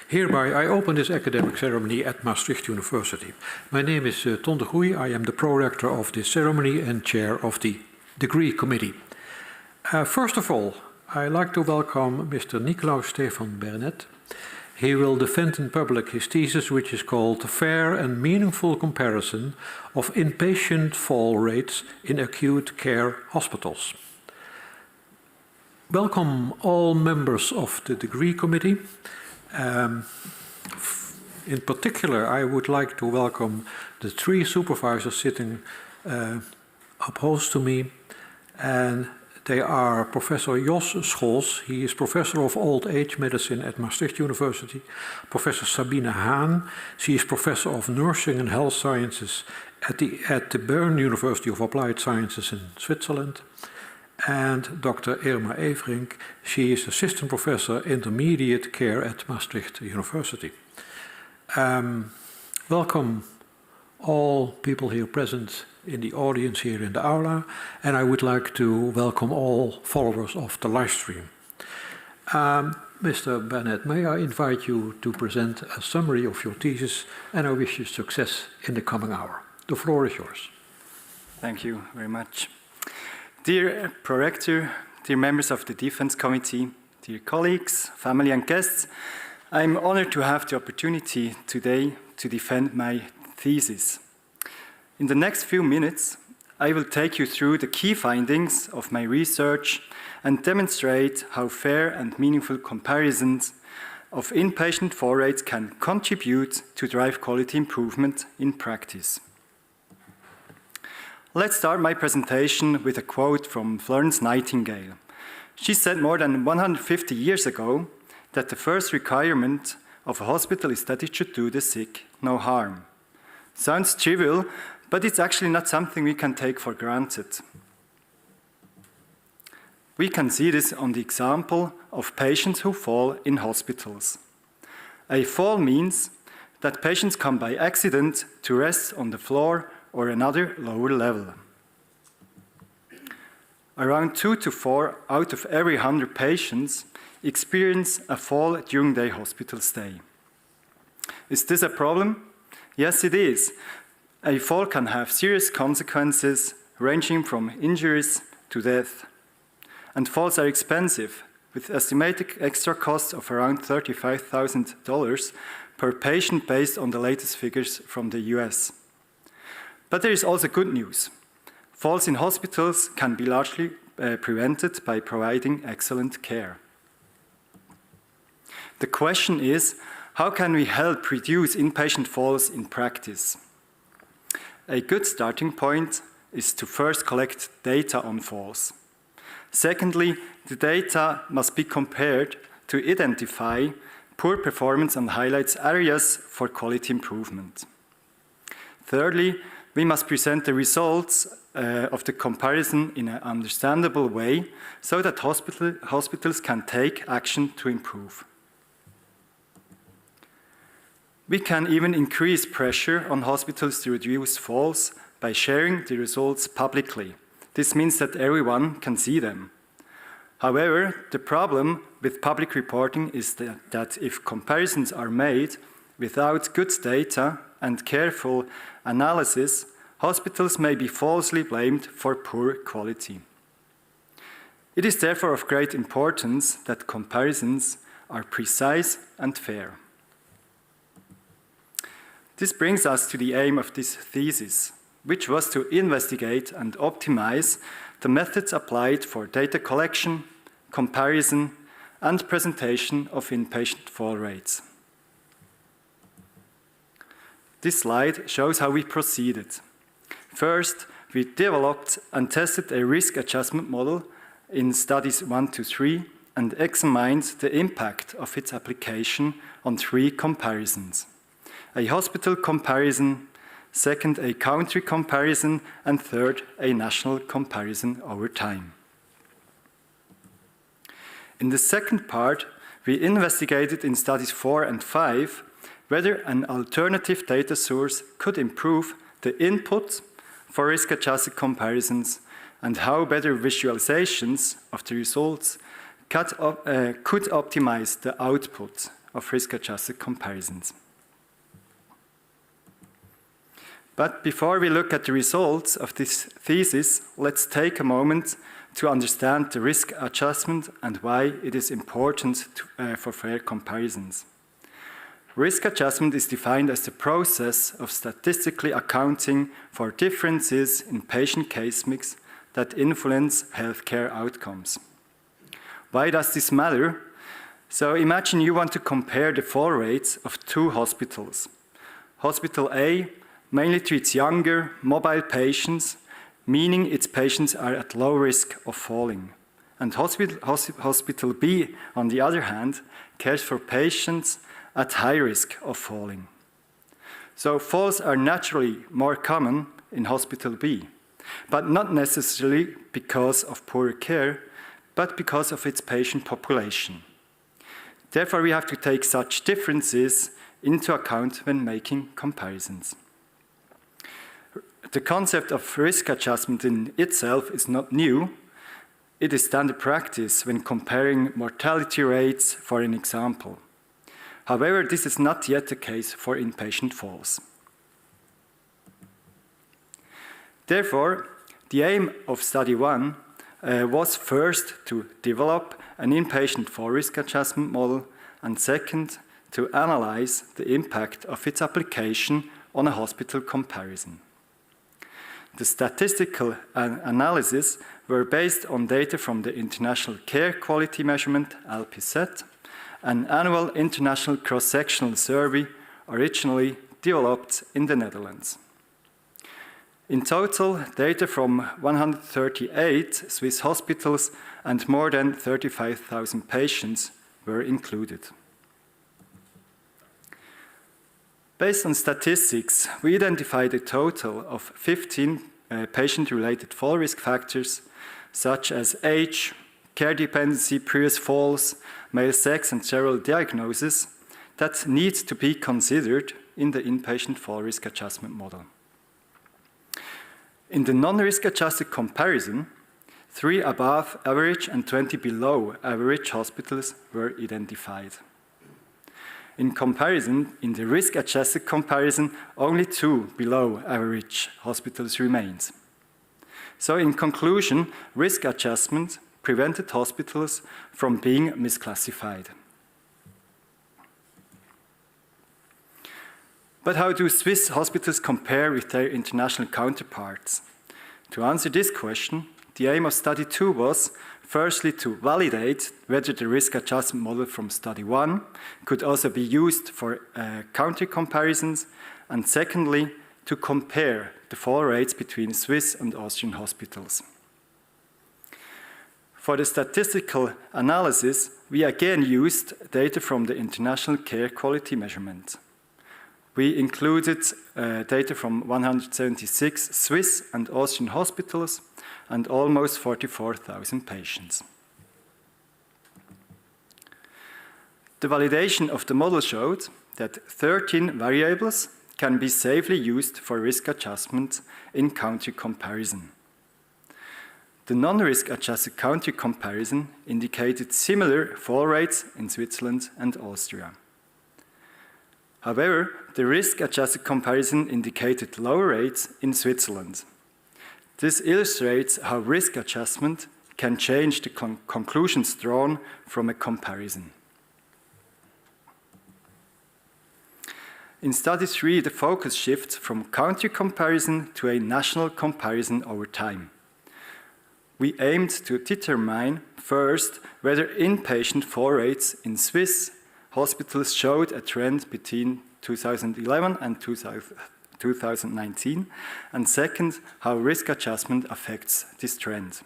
Hereby, I open this academic ceremony at Maastricht University. My name is Ton de Groei. I am the pro-rector of this ceremony and chair of the degree committee. First of all, I'd like to welcome Mr. Niklaus Stefan Bernet. He will defend in public his thesis, which is called Fair and Meaningful Comparison of Inpatient Fall Rates in Acute Care Hospitals. Welcome all members of the degree committee. In particular, I would like to welcome the three supervisors sitting opposed to me, and they are Professor Jos Scholz. He is Professor of Old Age Medicine at Maastricht University. Professor Sabine Haan. She is Professor of Nursing and Health Sciences at the Bern University of Applied Sciences in Switzerland. And Dr. Irma Everink. She is Assistant Professor Intermediate Care at Maastricht University. Welcome all people here present in the audience here in the aula, and I would like to welcome all followers of the live stream. Mr. Bernet, may I invite you to present a summary of your thesis, and I wish you success in the coming hour. The floor is yours. Thank you very much. Dear Prorector, dear members of the Defense Committee, dear colleagues, family and guests, I'm honored to have the opportunity today to defend my thesis. In the next few minutes, I will take you through the key findings of my research and demonstrate how fair and meaningful comparisons of inpatient fall rates can contribute to drive quality improvement in practice. Let's start my presentation with a quote from Florence Nightingale. She said more than 150 years ago that the first requirement of a hospital is that it should do the sick no harm. Sounds trivial, but it's actually not something we can take for granted. We can see this on the example of patients who fall in hospitals. A fall means that patients come by accident to rest on the floor or another lower level. Around 2 to 4 out of every 100 patients experience a fall during their hospital stay. Is this a problem? Yes, it is. A fall can have serious consequences ranging from injuries to death. And falls are expensive, with estimated extra costs of around $35,000 per patient based on the latest figures from the US. But there is also good news. Falls in hospitals can be largely prevented by providing excellent care. The question is, how can we help reduce inpatient falls in practice? A good starting point is to first collect data on falls. Secondly, the data must be compared to identify poor performance and highlights areas for quality improvement. Thirdly, we must present the results of the comparison in an understandable way so that hospitals can take action to improve. We can even increase pressure on hospitals to reduce falls by sharing the results publicly. This means that everyone can see them. However, the problem with public reporting is that if comparisons are made without good data and careful analysis, hospitals may be falsely blamed for poor quality. It is therefore of great importance that comparisons are precise and fair. This brings us to the aim of this thesis, which was to investigate and optimize the methods applied for data collection, comparison, and presentation of inpatient fall rates. This slide shows how we proceeded. First, we developed and tested a risk adjustment model in studies 1 to 3 and examined the impact of its application on 3 comparisons. A hospital comparison, second, a country comparison, and third, a national comparison over time. In the second part, we investigated in studies 4 and 5 whether an alternative data source could improve the input for risk-adjusted comparisons and how better visualizations of the results could optimize the output of risk-adjusted comparisons. But before we look at the results of this thesis, let's take a moment to understand the risk adjustment and why it is important for fair comparisons. Risk adjustment is defined as the process of statistically accounting for differences in patient case mix that influence healthcare outcomes. Why does this matter? So imagine you want to compare the fall rates of two hospitals. Hospital A mainly treats younger, mobile patients, meaning its patients are at low risk of falling. And Hospital B, on the other hand, cares for patients at high risk of falling. So falls are naturally more common in Hospital B, but not necessarily because of poor care, but because of its patient population. Therefore, we have to take such differences into account when making comparisons. The concept of risk adjustment in itself is not new. It is standard practice when comparing mortality rates, for an example. However, this is not yet the case for inpatient falls. Therefore, the aim of Study 1 was first to develop an inpatient fall risk adjustment model, and second, to analyze the impact of its application on a hospital comparison. The statistical analysis were based on data from the International Care Quality Measurement, LPSET, an annual international cross-sectional survey originally developed in the Netherlands. In total, data from 138 Swiss hospitals and more than 35,000 patients were included. Based on statistics, we identified a total of 15 patient-related fall risk factors, such as age, care dependency, previous falls, male sex, and several diagnoses that need to be considered in the inpatient fall risk adjustment model. In the non-risk adjusted comparison, 3 above average and 20 below average hospitals were identified. In comparison, in the risk-adjusted comparison, only 2 below average hospitals remained. So in conclusion, risk adjustment prevented hospitals from being misclassified. But how do Swiss hospitals compare with their international counterparts? To answer this question, the aim of Study 2 was firstly to validate whether the risk adjustment model from Study 1 could also be used for counter comparisons, and secondly, to compare the fall rates between Swiss and Austrian hospitals. For the statistical analysis, we again used data from the International Care Quality Measurement. We included data from 176 Swiss and Austrian hospitals and almost 44,000 patients. The validation of the model showed that 13 variables can be safely used for risk adjustment in country comparison. The non-risk adjusted country comparison indicated similar fall rates in Switzerland and Austria. However, the risk-adjusted comparison indicated lower rates in Switzerland. This illustrates how risk adjustment can change the conclusions drawn from a comparison. In Study 3, the focus shifts from country comparison to a national comparison over time. We aimed to determine first whether inpatient fall rates in Swiss hospitals showed a trend between 2011 and 2019, and second, how risk adjustment affects this trend.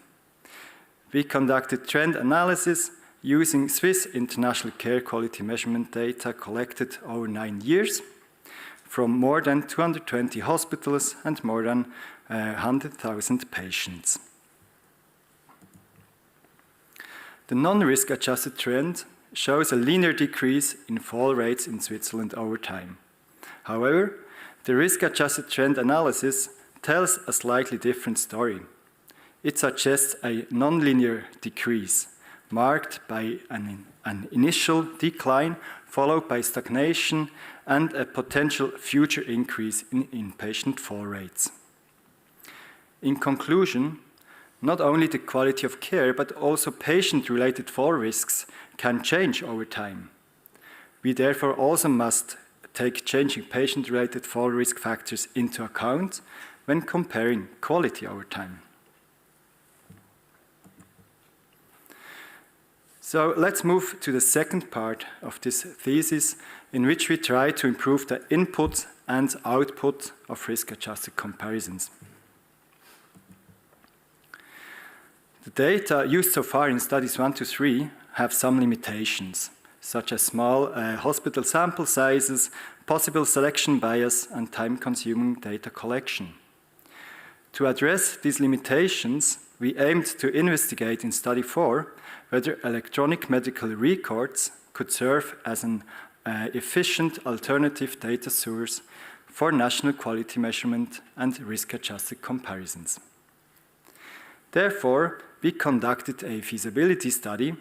We conducted trend analysis using Swiss International Care Quality Measurement data collected over 9 years from more than 220 hospitals and more than 100,000 patients. The non-risk adjusted trend shows a linear decrease in fall rates in Switzerland over time. However, the risk-adjusted trend analysis tells a slightly different story. it suggests a nonlinear decrease, marked by an initial decline, followed by stagnation and a potential future increase in inpatient fall rates. In conclusion, not only the quality of care, but also patient-related fall risks can change over time. We therefore also must take changing patient-related fall risk factors into account when comparing quality over time. So let's move to the second part of this thesis, in which we try to improve the input and output of risk-adjusted comparisons. The data used so far in studies 1 to 3 have some limitations, such as small hospital sample sizes, possible selection bias, and time-consuming data collection. To address these limitations, we aimed to investigate in study 4 whether electronic medical records could serve as an efficient alternative data source for national quality measurement and risk-adjusted comparisons. Therefore, we conducted a feasibility study,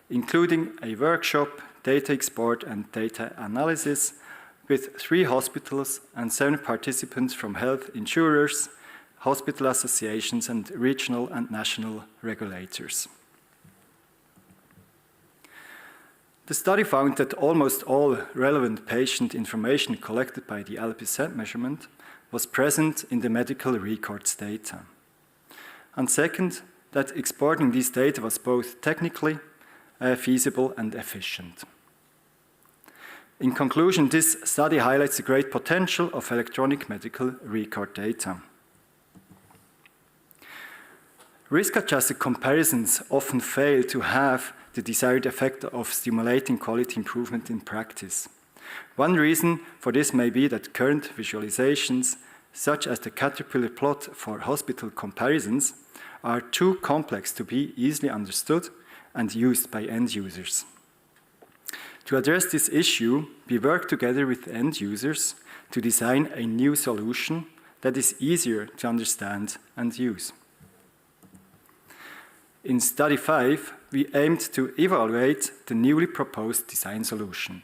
including a workshop, data export, and data analysis with 3 hospitals and 7 participants from health insurers, hospital associations, and regional and national regulators. The study found that almost all relevant patient information collected by the LPZ measurement was present in the medical records data. And second, that exporting these data was both technically feasible and efficient. In conclusion, this study highlights the great potential of electronic medical record data. Risk-adjusted comparisons often fail to have the desired effect of stimulating quality improvement in practice. One reason for this may be that current visualizations, such as the caterpillar plot for hospital comparisons, are too complex to be easily understood and used by end users. To address this issue, we work together with end users to design a new solution that is easier to understand and use. In study 5, we aimed to evaluate the newly proposed design solution.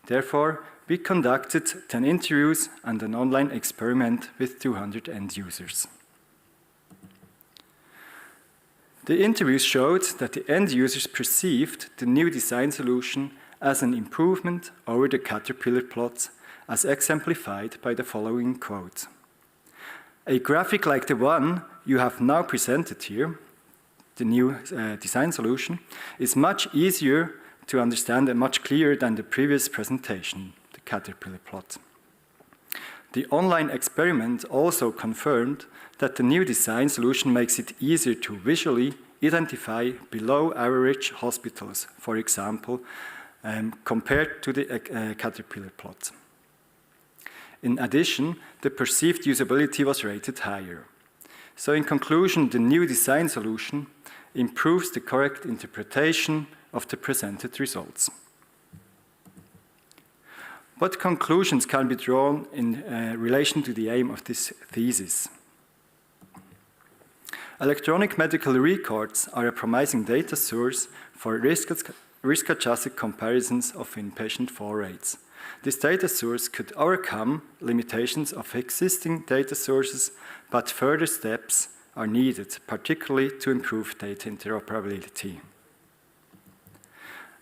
Therefore, we conducted 10 interviews and an online experiment with 200 end users. The interviews showed that the end users perceived the new design solution as an improvement over the caterpillar plots, as exemplified by the following quote. "A graphic like the one you have now presented here, the new design solution, is much easier to understand and much clearer than the previous presentation, the caterpillar plot." The online experiment also confirmed that the new design solution makes it easier to visually identify below-average hospitals, for example, compared to the caterpillar plot. In addition, the perceived usability was rated higher. So in conclusion, the new design solution improves the correct interpretation of the presented results. What conclusions can be drawn in relation to the aim of this thesis? Electronic medical records are a promising data source for risk-adjusted comparisons of inpatient fall rates. This data source could overcome limitations of existing data sources, but further steps are needed, particularly to improve data interoperability.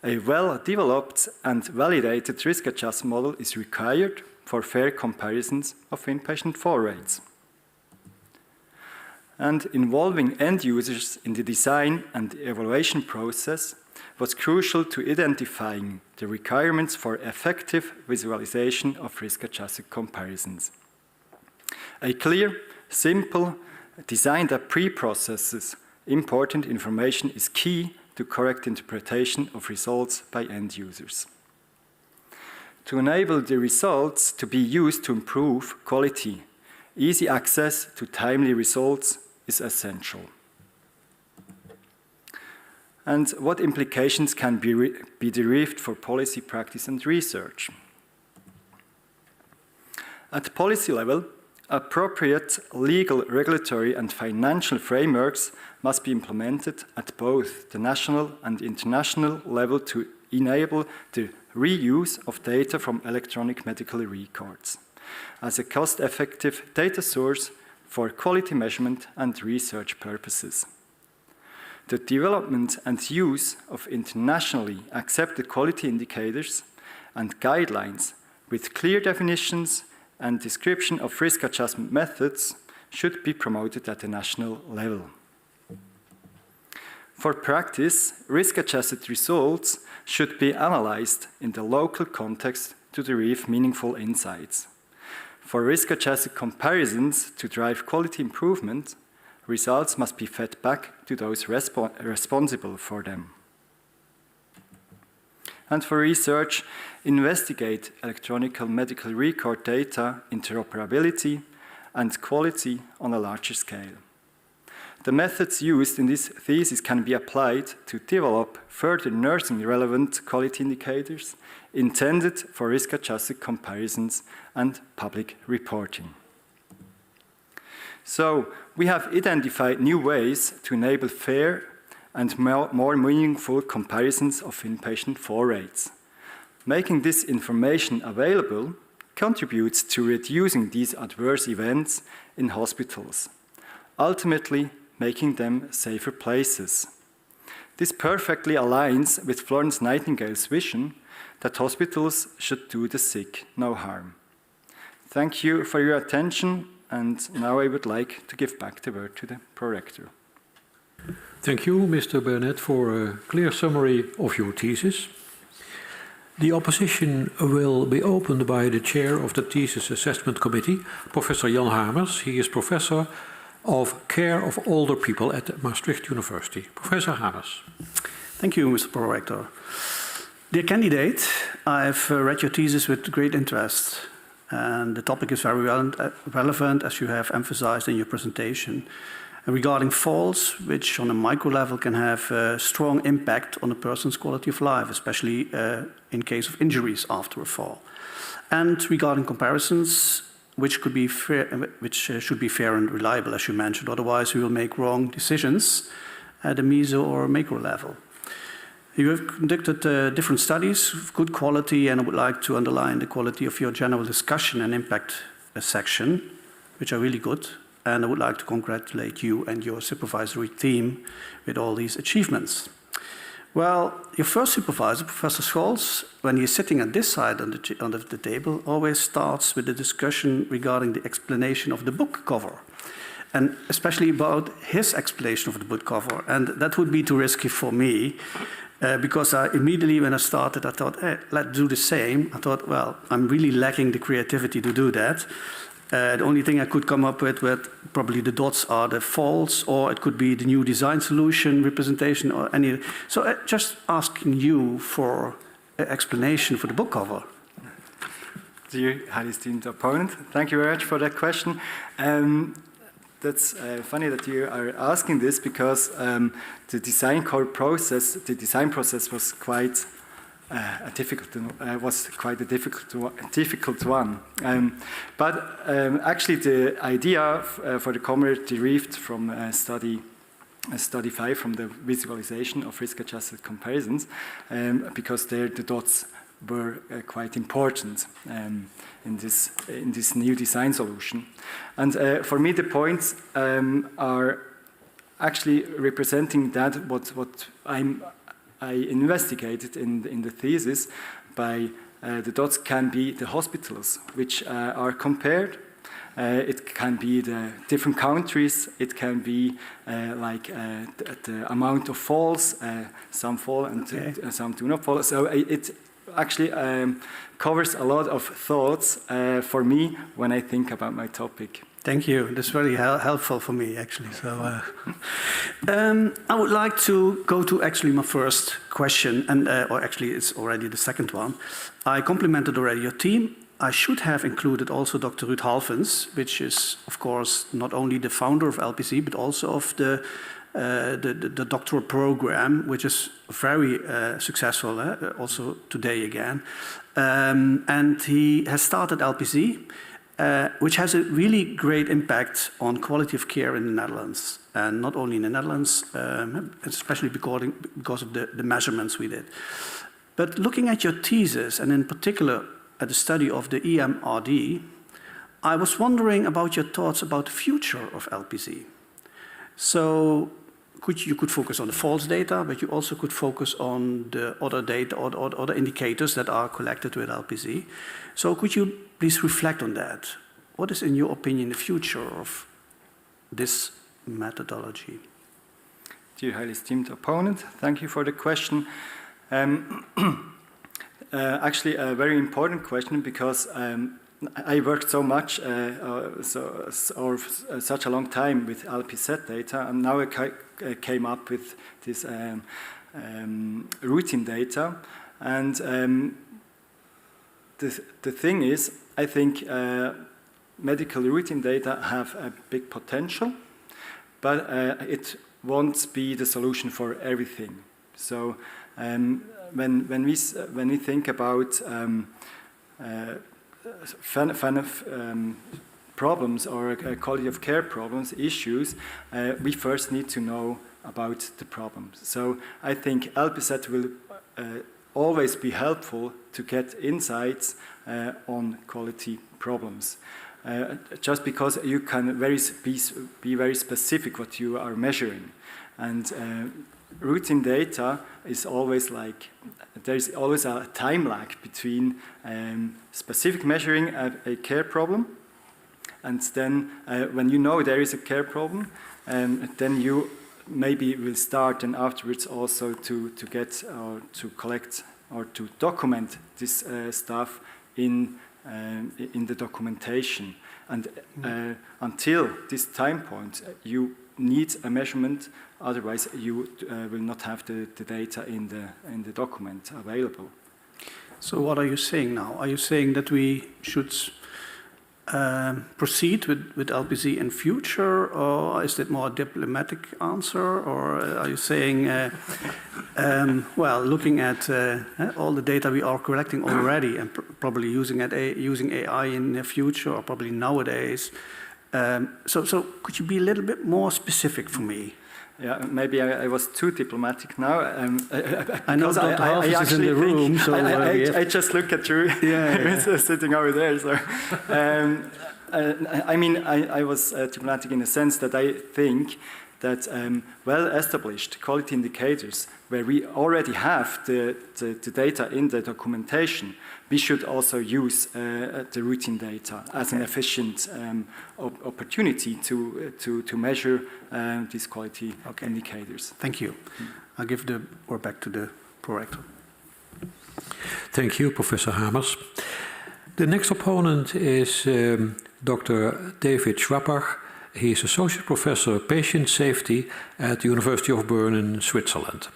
A well-developed and validated risk-adjustment model is required for fair comparisons of inpatient fall rates. And involving end users in the design and evaluation process was crucial to identifying the requirements for effective visualization of risk-adjusted comparisons. A clear, simple design that pre-processes important information is key to correct interpretation of results by end users. To enable the results to be used to improve quality, easy access to timely results is essential. And what implications can be derived for policy, practice, and research? At policy level, appropriate legal, regulatory and financial frameworks must be implemented at both the national and international level to enable the reuse of data from electronic medical records as a cost-effective data source for quality measurement and research purposes. The development and use of internationally accepted quality indicators and guidelines with clear definitions and description of risk adjustment methods should be promoted at the national level. For practice, risk-adjusted results should be analyzed in the local context to derive meaningful insights. For risk-adjusted comparisons to drive quality improvement, results must be fed back to those responsible for them. And for research, investigate electronic medical record data interoperability and quality on a larger scale. The methods used in this thesis can be applied to develop further nursing-relevant quality indicators intended for risk-adjusted comparisons and public reporting. So, we have identified new ways to enable fair and more meaningful comparisons of inpatient fall rates. Making this information available contributes to reducing these adverse events in hospitals, ultimately making them safer places. This perfectly aligns with Florence Nightingale's vision that hospitals should do the sick no harm. Thank you for your attention, and now I would like to give back the word to the prorector. Thank you, Mr. Bernet, for a clear summary of your thesis. The opposition will be opened by the chair of the Thesis Assessment Committee, Professor Jan Hamers. He is Professor of Care of Older People at Maastricht University. Professor Hamers. Thank you, Mr. Prorector. Dear candidate, I've read your thesis with great interest, and the topic is very relevant, as you have emphasized in your presentation, regarding falls, which on a micro level can have a strong impact on a person's quality of life, especially in case of injuries after a fall. And regarding comparisons, which should be fair and reliable, as you mentioned. Otherwise, we will make wrong decisions at the meso or macro level. You have conducted different studies of good quality, and I would like to underline the quality of your general discussion and impact section, which are really good. And I would like to congratulate you and your supervisory team with all these achievements. Well, your first supervisor, Professor Scholz, when he's sitting at this side on the table, always starts with a discussion regarding the explanation of the book cover, and especially about his explanation of the book cover. And that would be too risky for me, because immediately when I started, I thought, hey, let's do the same. I thought, well, I'm really lacking the creativity to do that. The only thing I could come up with probably the dots are the faults, or it could be the new design solution representation, or any. So just asking you for an explanation for the book cover. Dear highly esteemed opponent, thank you very much for that question. That's funny that you are asking this, because the design process was quite quite a difficult one. But actually, the idea for the cover derived from study 5, from the visualization of risk-adjusted comparisons, because there the dots were quite important in this new design solution. And for me, the points are actually representing that what I investigated in the thesis. By the dots can be the hospitals which are compared. It can be the different countries. It can be the amount of falls. Some fall and some do not fall. So it actually covers a lot of thoughts for me when I think about my topic. Thank you. That's very helpful for me, actually. So, I would like to go to actually my first question, and or actually it's already the second one. I complimented already your team. I should have included also Dr. Ruud Halfens, which is, of course, not only the founder of LPC, but also of the doctoral program, which is very successful, also today again. And he has started LPC. which has a really great impact on quality of care in the Netherlands. And not only in the Netherlands, especially because of the measurements we did. But looking at your thesis, and in particular at the study of the EMRD, I was wondering about your thoughts about the future of LPC. So you could focus on the false data, but you also could focus on the other data or other indicators that are collected with LPC. So could you please reflect on that? What is, in your opinion, the future of this methodology? Dear highly esteemed opponent, thank you for the question. Actually, a very important question because I worked so much such a long time with LPZ data, and now I came up with this routine data. And the thing is, I think medical routine data have a big potential, but it won't be the solution for everything. So when we think about problems or quality of care problems, issues, we first need to know about the problems. So I think LPZ will always be helpful to get insights on quality problems. Just because you can be very specific what you are measuring. And routine data is always like, there's always a time lag between specific measuring a care problem, and then when you know there is a care problem, then you maybe will start and afterwards also to get or to collect or to document this stuff in the documentation. And until this time point, you need a measurement, otherwise you will not have the data in the document available. So what are you saying now? Are you saying that we should proceed with LPZ in future, or is it more a diplomatic answer, or are you saying, well, looking at all the data we are collecting already and probably using AI in the future or probably nowadays, so could you be a little bit more specific for me? Yeah, maybe I was too diplomatic now. I know Dr. Halfus is in the room, so I just look at you sitting over there. So, I mean, I was diplomatic in the sense that I think that well-established quality indicators, where we already have the data in the documentation, we should also use the routine data as an efficient opportunity to measure these quality indicators. Thank you. I'll give the word back to the prorector. Thank you, Professor Hamers. The next opponent is Dr. David Schwappach. He is Associate Professor of Patient Safety at the University of Bern in Switzerland.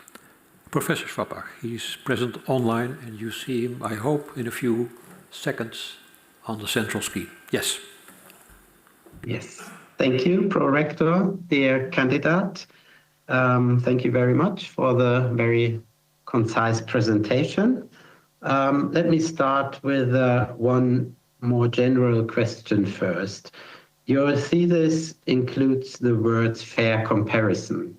Professor Schwappach, he's present online, and you see him, I hope, in a few seconds on the central screen. Yes. Yes. Thank you, Prorector, dear candidate. Thank you very much for the very concise presentation. Let me start with one more general question first. Your thesis includes the words fair comparison.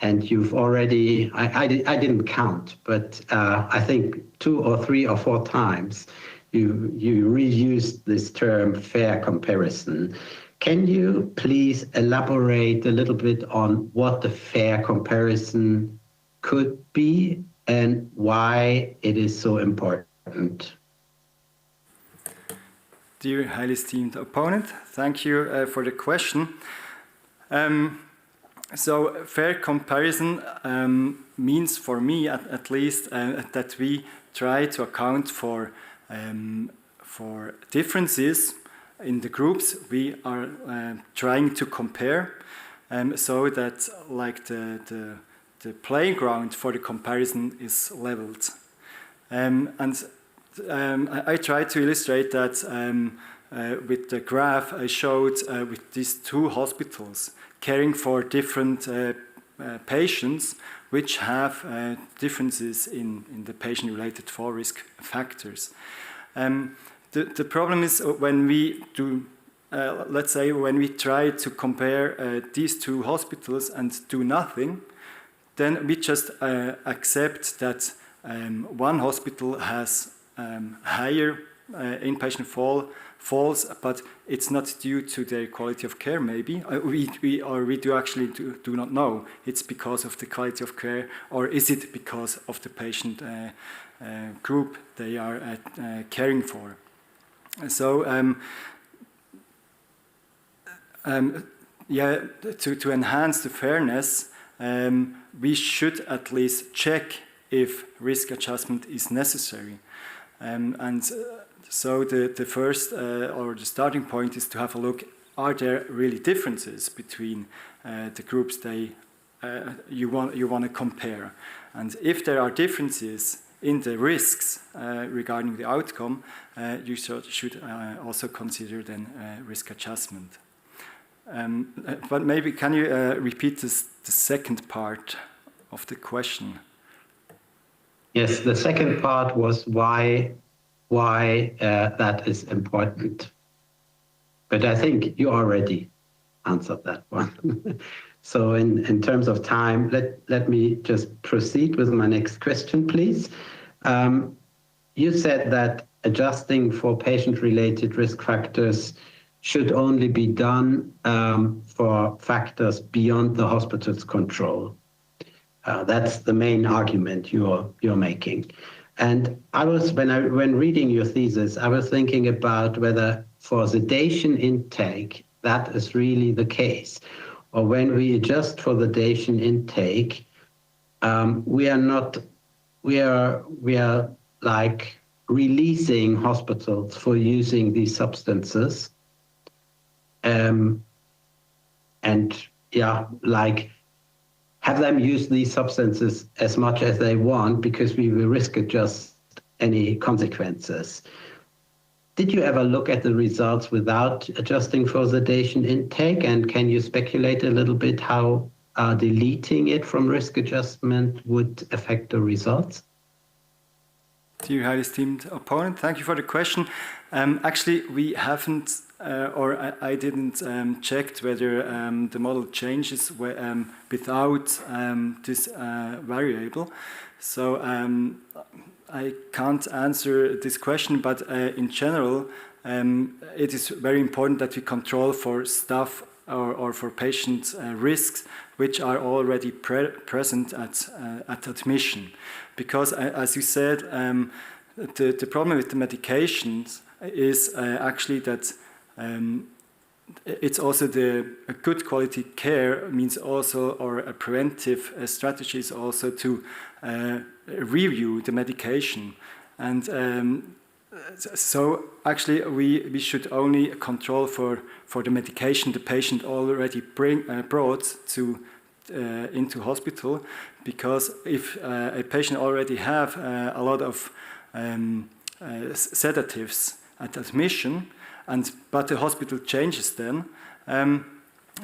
And you've already, I didn't count, but I think 2 or 3 or 4 times you reused this term fair comparison. Can you please elaborate a little bit on what the fair comparison could be and why it is so important? Dear highly esteemed opponent, thank you for the question. So fair comparison means for me at least that we try to account for differences in the groups we are trying to compare, so that like the playground for the comparison is leveled. I try to illustrate that with the graph I showed with these 2 hospitals caring for different patients which have differences in the patient-related fall risk factors. The problem is when we do, let's say, when we try to compare these two hospitals and do nothing, then we just accept that one hospital has higher inpatient falls, but it's not due to their quality of care. Maybe we do actually do not know. It's because of the quality of care, or is it because of the patient group they are caring for? So yeah, to enhance the fairness, we should at least check if risk adjustment is necessary. So the first or the starting point is to have a look, are there really differences between the groups you want to compare? And if there are differences in the risks regarding the outcome, you should also consider then risk adjustment. But maybe can you repeat the second part of the question? Yes, the second part was why that is important. But I think you already answered that one. So in terms of time, let me just proceed with my next question, please. You said that adjusting for patient-related risk factors should only be done for factors beyond the hospital's control. That's the main argument you're making. And when reading your thesis, I was thinking about whether for sedation intake, that is really the case. Or when we adjust for sedation intake, we are like releasing hospitals for using these substances. And yeah, like have them use these substances as much as they want because we will risk adjust any consequences. Did you ever look at the results without adjusting for sedation intake? And can you speculate a little bit how deleting it from risk adjustment would affect the results? Dear highly esteemed opponent, thank you for the question. Actually, we haven't, or I didn't check whether the model changes without this variable. So I can't answer this question, but in general, it is very important that we control for staff or for patient risks which are already present at admission. Because, as you said, the problem with the medications is actually that it's also a good quality care means also, or a preventive strategy is also to review the medication. And so actually we should only control for the medication the patient already brought into hospital, because if a patient already have a lot of sedatives at admission, but the hospital changes then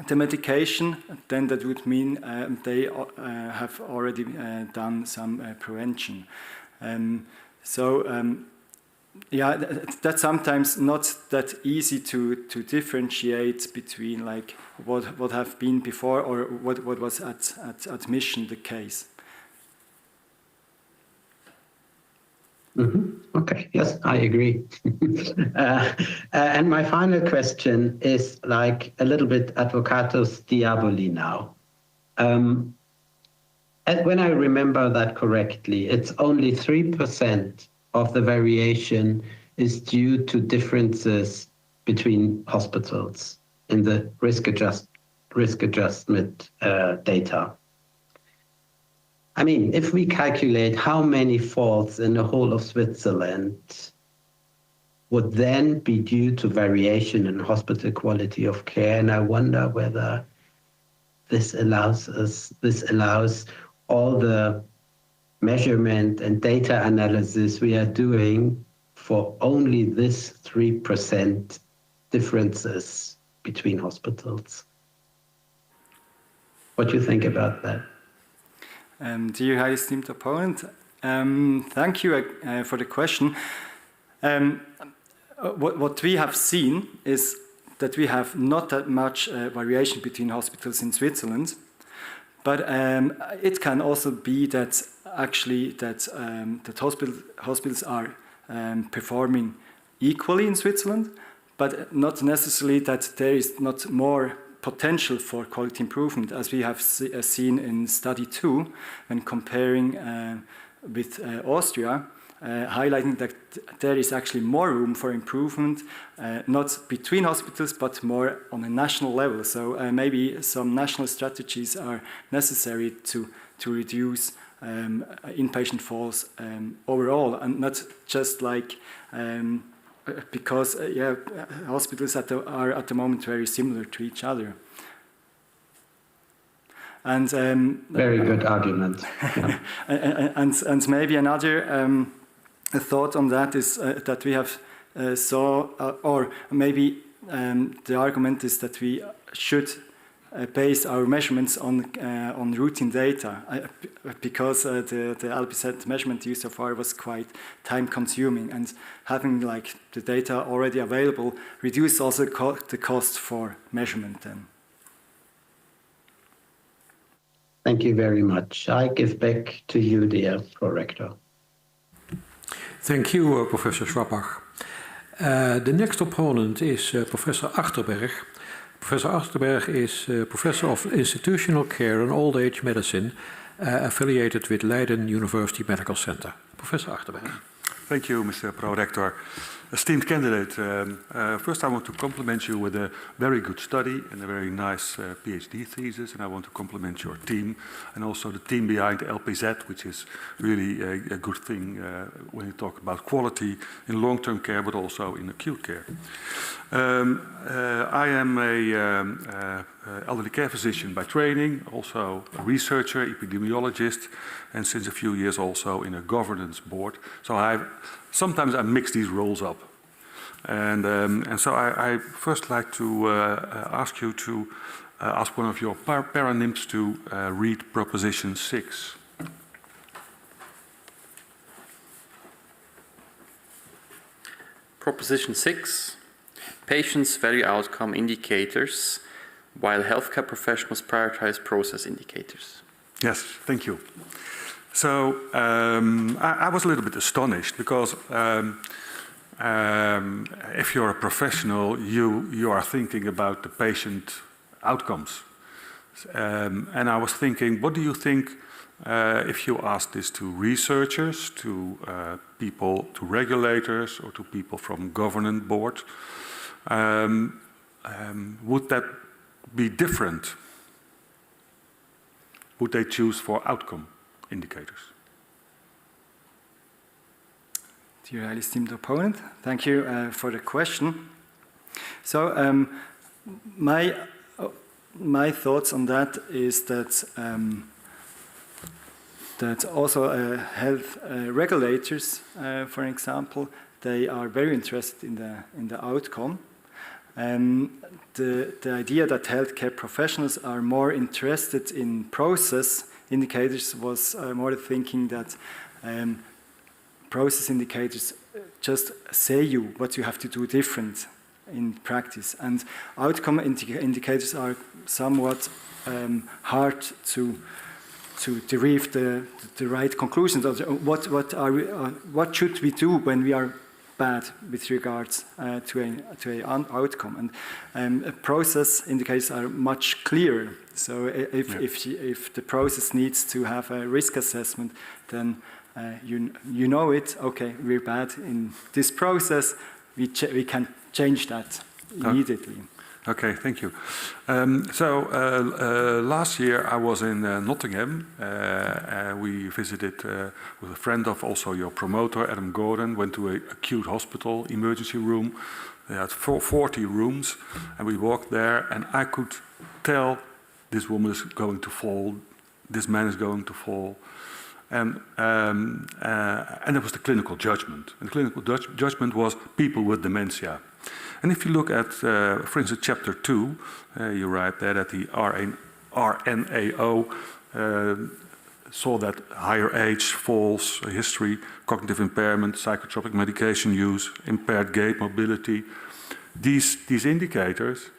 the medication, then that would mean they have already done some prevention. Yeah, that's sometimes not that easy to differentiate between like what have been before or what was at admission the case. Mm-hmm. Okay, yes, I agree. And my final question is like a little bit advocatus diaboli now. And when I remember that correctly, it's only 3% of the variation is due to differences between hospitals in the risk adjustment data. I mean, if we calculate how many faults in the whole of Switzerland would then be due to variation in hospital quality of care, and I wonder whether this allows all the measurement and data analysis we are doing for only this 3% differences between hospitals. What do you think about that? Dear highly esteemed opponent, thank you for the question. what we have seen is that we have not that much variation between hospitals in Switzerland, but it can also be that actually that hospitals are performing equally in Switzerland, but not necessarily that there is not more potential for quality improvement, as we have seen in study 2 when comparing with Austria, highlighting that there is actually more room for improvement, not between hospitals, but more on a national level. So maybe some national strategies are necessary to reduce inpatient falls overall, and not just like because hospitals are at the moment very similar to each other. And very good argument. Yeah. and maybe another a thought on that is that we have or maybe the argument is that we should base our measurements on routine data, because the LPZ measurement used so far was quite time-consuming, and having like the data already available reduces also the cost for measurement then. Thank you very much. I give back to you, dear Prorector. Thank you, Professor Schwabbach. The next opponent is Professor Achterberg. Professor Achterberg is Professor of Institutional Care and Old Age Medicine, affiliated with Leiden University Medical Center. Professor Achterberg. Thank you, Mr. Prorector. Esteemed candidate, first I want to compliment you with a very good study and a very nice PhD thesis, and I want to compliment your team and also the team behind LPZ, which is really a good thing when you talk about quality in long-term care, but also in acute care. I am a elderly care physician by training, also a researcher, epidemiologist, and since a few years also in a governance board. So sometimes I mix these roles up. And so I first like to ask you to ask one of your paranymphs to read Proposition 6. Proposition 6. Patients value outcome indicators while healthcare professionals prioritize process indicators. Yes, thank you. So I was a little bit astonished because if you're a professional, you are thinking about the patient outcomes. And I was thinking, what do you think if you ask this to researchers, to people, to regulators, or to people from governance board? Would that be different? Would they choose for outcome indicators? Dear highly esteemed opponent, thank you for the question. So my thoughts on that is that that also health regulators, for example, they are very interested in the outcome. The idea that healthcare professionals are more interested in process indicators was more thinking that process indicators just say you what you have to do different in practice, and outcome indicators are somewhat hard to derive the right conclusions. What should we do when we are bad with regards to an outcome, and process indicators are much clearer. So if the process needs to have a risk assessment, then you know it. Okay, we're bad in this process. We can change that immediately. Okay, thank you. Last year I was in Nottingham. We visited with a friend of also your promoter, Adam Gordon, went to an acute hospital emergency room. They had 40 rooms, and we walked there, and I could tell this woman is going to fall, this man is going to fall. And it was the clinical judgment. And the clinical judgment was people with dementia. And if you look at, for instance, chapter 2, you write there that the RNAO saw that higher age, falls, history, cognitive impairment, psychotropic medication use, impaired gait, mobility. These indicators,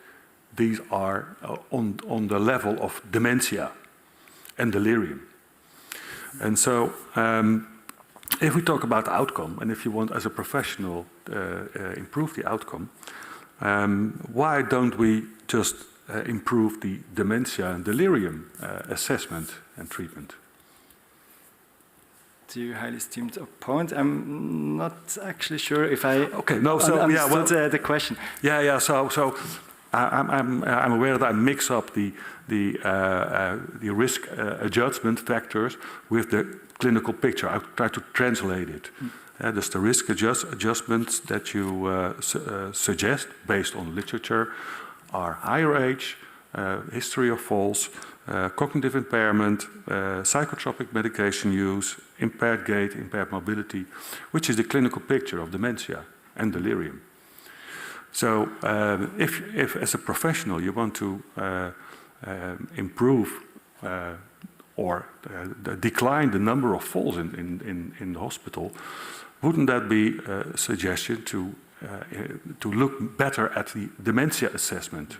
these are on the level of dementia and delirium. And so if we talk about outcome, and if you want as a professional improve the outcome, why don't we just improve the dementia and delirium assessment and treatment? Dear highly esteemed opponent, I'm not actually sure if I understood the question. So I'm aware that I mix up the risk adjustment factors with the clinical picture. I try to translate it. There's the risk adjustments that you suggest based on literature are higher age, history of falls, cognitive impairment, psychotropic medication use, impaired gait, impaired mobility, which is the clinical picture of dementia and delirium. So if as a professional you want to improve or decline the number of falls in the hospital, wouldn't that be a suggestion to look better at the dementia assessment?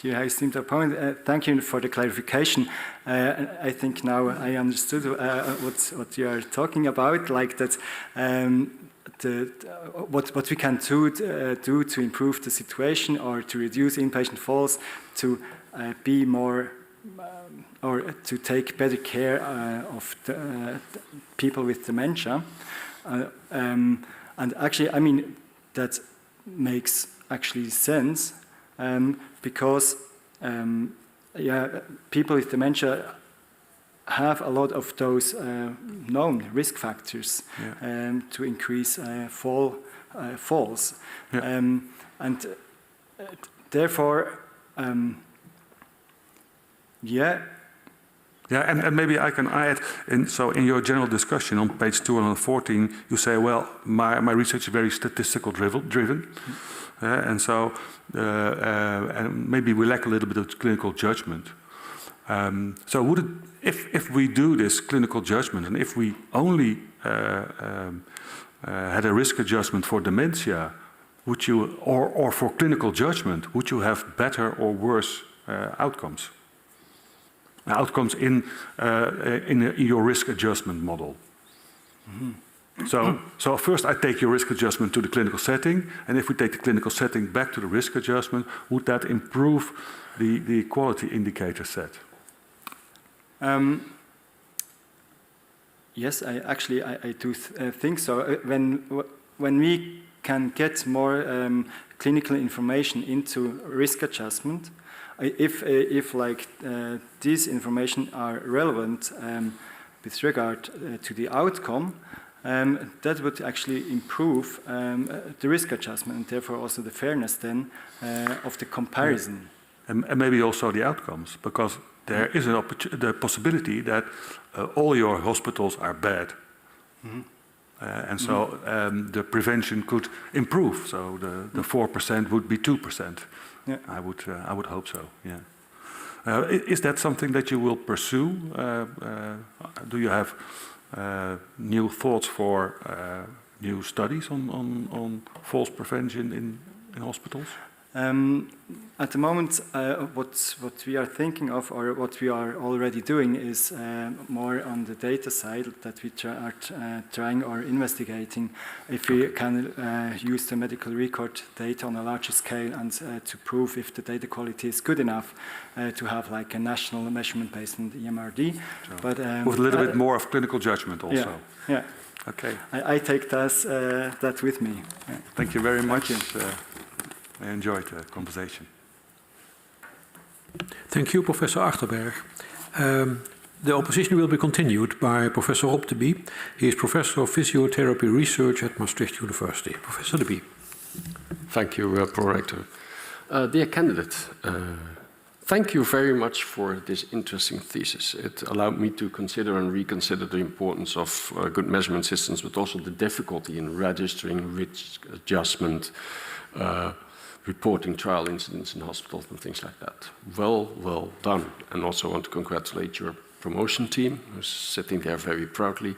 Dear high esteemed opponent, thank you for the clarification. I think now I understood what you are talking about, like that what we can do to improve the situation or to reduce inpatient falls, to be more or to take better care of the people with dementia. And actually, I mean, that makes actually sense because people with dementia have a lot of those known risk factors to increase falls. Yeah. And therefore, and maybe I can add, so in your general discussion on page 214, you say, well, my research is very statistical driven. And so and maybe we lack a little bit of clinical judgment. So would it, if we do this clinical judgment, and if we only had a risk adjustment for dementia, would you, or for clinical judgment, would you have better or worse outcomes? Outcomes in your risk adjustment model. Mm-hmm. So first I take your risk adjustment to the clinical setting, and if we take the clinical setting back to the risk adjustment, would that improve the quality indicator set? Yes, I do think so. When we can get more clinical information into risk adjustment, if like these information are relevant with regard to the outcome, that would actually improve the risk adjustment and therefore also the fairness then of the comparison. And maybe also the outcomes, because there is the possibility that all your hospitals are bad. Mm-hmm. And so the prevention could improve, so the 4% would be 2%. Yeah. I would hope so. Yeah. Is that something that you will pursue? Do you have new thoughts for new studies on falls prevention in hospitals? At the moment, what we are thinking of, or what we are already doing, is more on the data side, that we are trying or investigating if we can use the medical record data on a larger scale and to prove if the data quality is good enough to have like a national measurement based on the EMRD. So but with a little bit more of clinical judgment also. Yeah. Okay. I take that with me. Yeah. Thank you very much. I enjoyed the conversation. Thank you, Professor Achterberg. The opposition will be continued by Professor Rob de Bie. He is Professor of Physiotherapy Research at Maastricht University. Professor de Bie. Thank you, Pro-Rector. Dear candidate, thank you very much for this interesting thesis. It allowed me to consider and reconsider the importance of good measurement systems, but also the difficulty in registering risk adjustment, reporting trial incidents in hospitals and things like that. Well done. And also want to congratulate your promotion team, who's sitting there very proudly,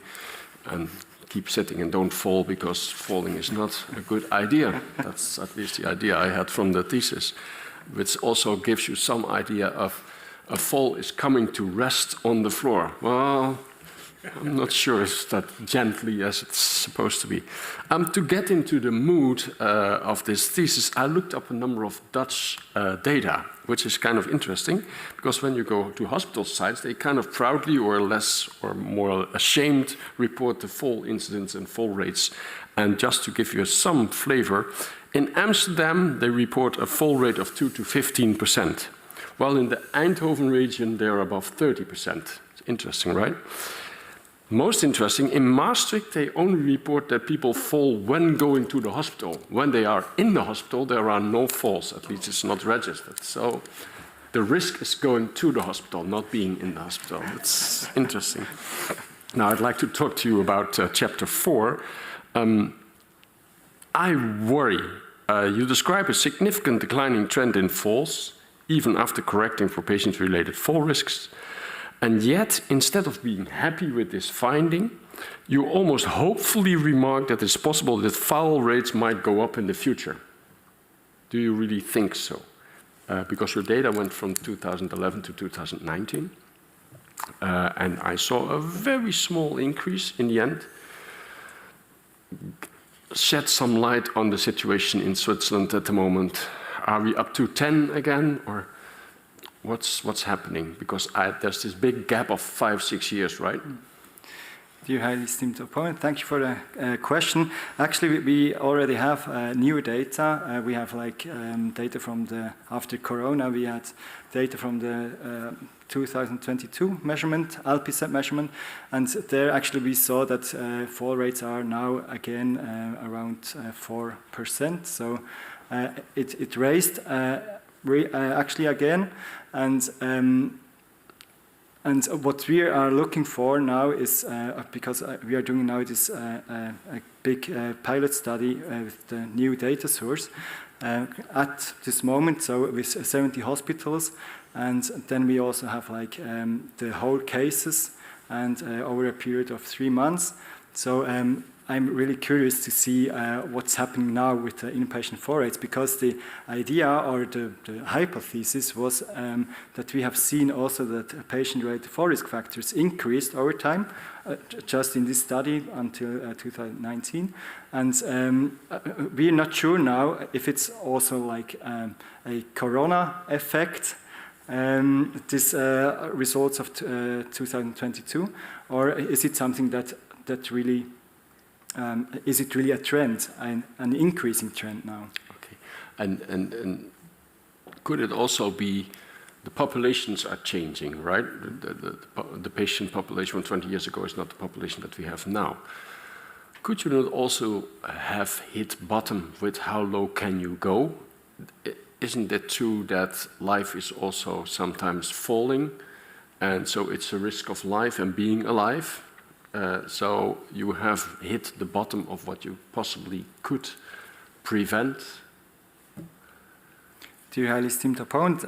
and keep sitting and don't fall, because falling is not a good idea. That's at least the idea I had from the thesis, which also gives you some idea of a fall is coming to rest on the floor. Well, I'm not sure it's that gently as it's supposed to be. To get into the mood of this thesis, I looked up a number of Dutch data, which is kind of interesting, because when you go to hospital sites, they kind of proudly or less or more ashamed report the fall incidents and fall rates. And just to give you some flavor, in Amsterdam, they report a fall rate of 2 to 15%, while in the Eindhoven region, they're above 30%. It's interesting, right? Most interesting, in Maastricht, they only report that people fall when going to the hospital. When they are in the hospital, there are no falls, at least it's not registered. So the risk is going to the hospital, not being in the hospital. It's interesting. Now, I'd like to talk to you about chapter 4. I worry. You describe a significant declining trend in falls, even after correcting for patient-related fall risks. And yet, instead of being happy with this finding, you almost hopefully remark that it's possible that fall rates might go up in the future. Do you really think so? Because your data went from 2011 to 2019, and I saw a very small increase in the end. Shed some light on the situation in Switzerland at the moment. Are we up to 10 again, or what's happening? Because there's this big gap of 5-6 years, right? Dear highly esteemed opponent, thank you for the question. Actually, we already have new data. We have data from after Corona. We had data from the 2022 measurement, ALPISET measurement, and there actually we saw that fall rates are now again around 4%. So it raised actually again, and what we are looking for now is, because we are doing now this a big pilot study with the new data source at this moment, so with 70 hospitals, and then we also have the whole cases, and over a period of 3 months. So I'm really curious to see what's happening now with the inpatient fall rates, because the idea or the hypothesis was that we have seen also that patient-related fall risk factors increased over time, just in this study until 2019. And we're not sure now if it's also a corona effect, this results of 2022, or is it something that really is it really a trend, an increasing trend now? Okay, and could it also be the populations are changing, right? The patient population from 20 years ago is not the population that we have now. Could you not also have hit bottom with how low can you go? Isn't it true that life is also sometimes falling, and so it's a risk of life and being alive? So you have hit the bottom of what you possibly could prevent? Dear highly esteemed opponent,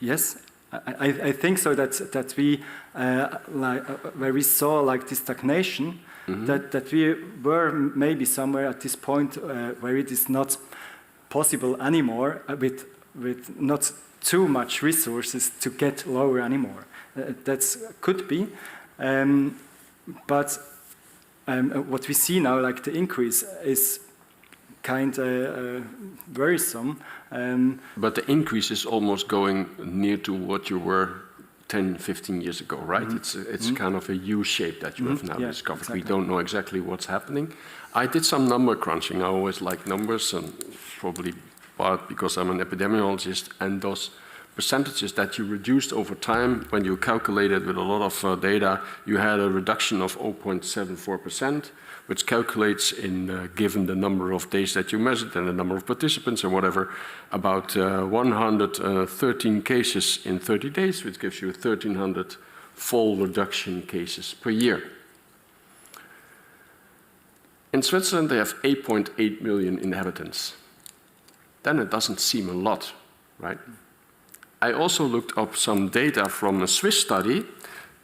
yes, I think so. That we where we saw this stagnation, that we were maybe somewhere at this point where it is not possible anymore with not too much resources to get lower anymore. That could be. But what we see now, the increase, is kind of worrisome. But the increase is almost going near to what you were 10, 15 years ago, right? It's kind of a U-shape that you have now discovered. Exactly. We don't know exactly what's happening. I did some number crunching. I always like numbers, and probably part because I'm an epidemiologist, and those percentages that you reduced over time, when you calculated with a lot of data, you had a reduction of 0.74%, which calculates in, given the number of days that you measured and the number of participants and whatever, about 113 cases in 30 days, which gives you 1,300 fall reduction cases per year. In Switzerland, they have 8.8 million inhabitants. Then it doesn't seem a lot, right? I also looked up some data from a Swiss study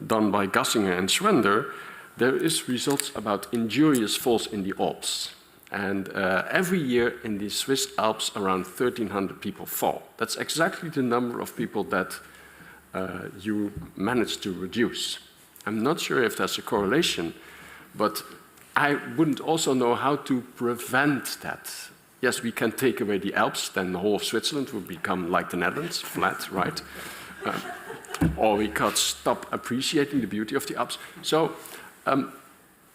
done by Gassinger and Schwender. There is results about injurious falls in the Alps. And every year in the Swiss Alps, around 1,300 people fall. That's exactly the number of people that you manage to reduce. I'm not sure if there's a correlation, but I wouldn't also know how to prevent that. Yes, we can take away the Alps, then the whole of Switzerland would become like the Netherlands, flat, right? Or we could stop appreciating the beauty of the Alps. So,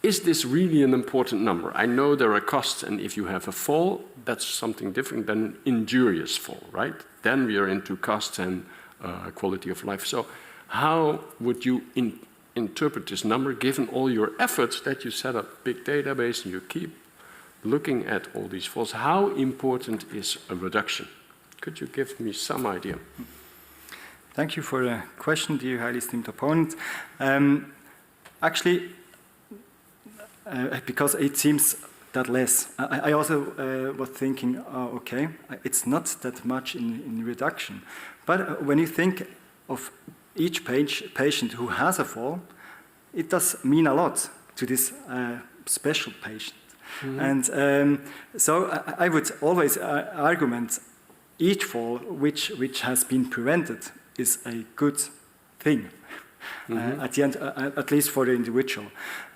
is this really an important number? I know there are costs, and if you have a fall, that's something different than injurious fall, right? Then we are into costs and quality of life. So, how would you interpret this number, given all your efforts that you set up a big database and you keep looking at all these falls? How important is a reduction? Could you give me some idea? Thank you for the question, dear highly esteemed opponent. Actually, because it seems that less, I also was thinking, okay, it's not that much in reduction. But when you think of each patient who has a fall, it does mean a lot to this special patient. Mm-hmm. And so I would always argument each fall which has been prevented is a good thing. Mm-hmm. At the end, at least for the individual.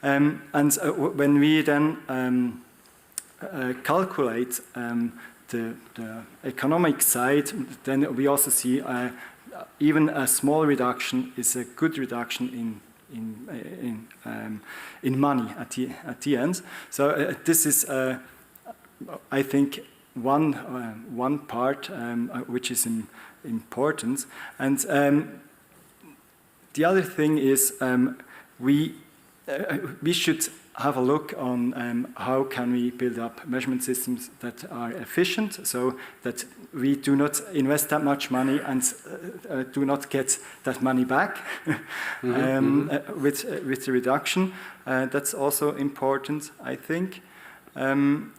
And when we then calculate the economic side, then we also see even a small reduction is a good reduction in money at the end. So this is, I think, one part which is important. And the other thing is we should have a look on how can we build up measurement systems that are efficient, so that we do not invest that much money and do not get that money back with the reduction. That's also important, I think. And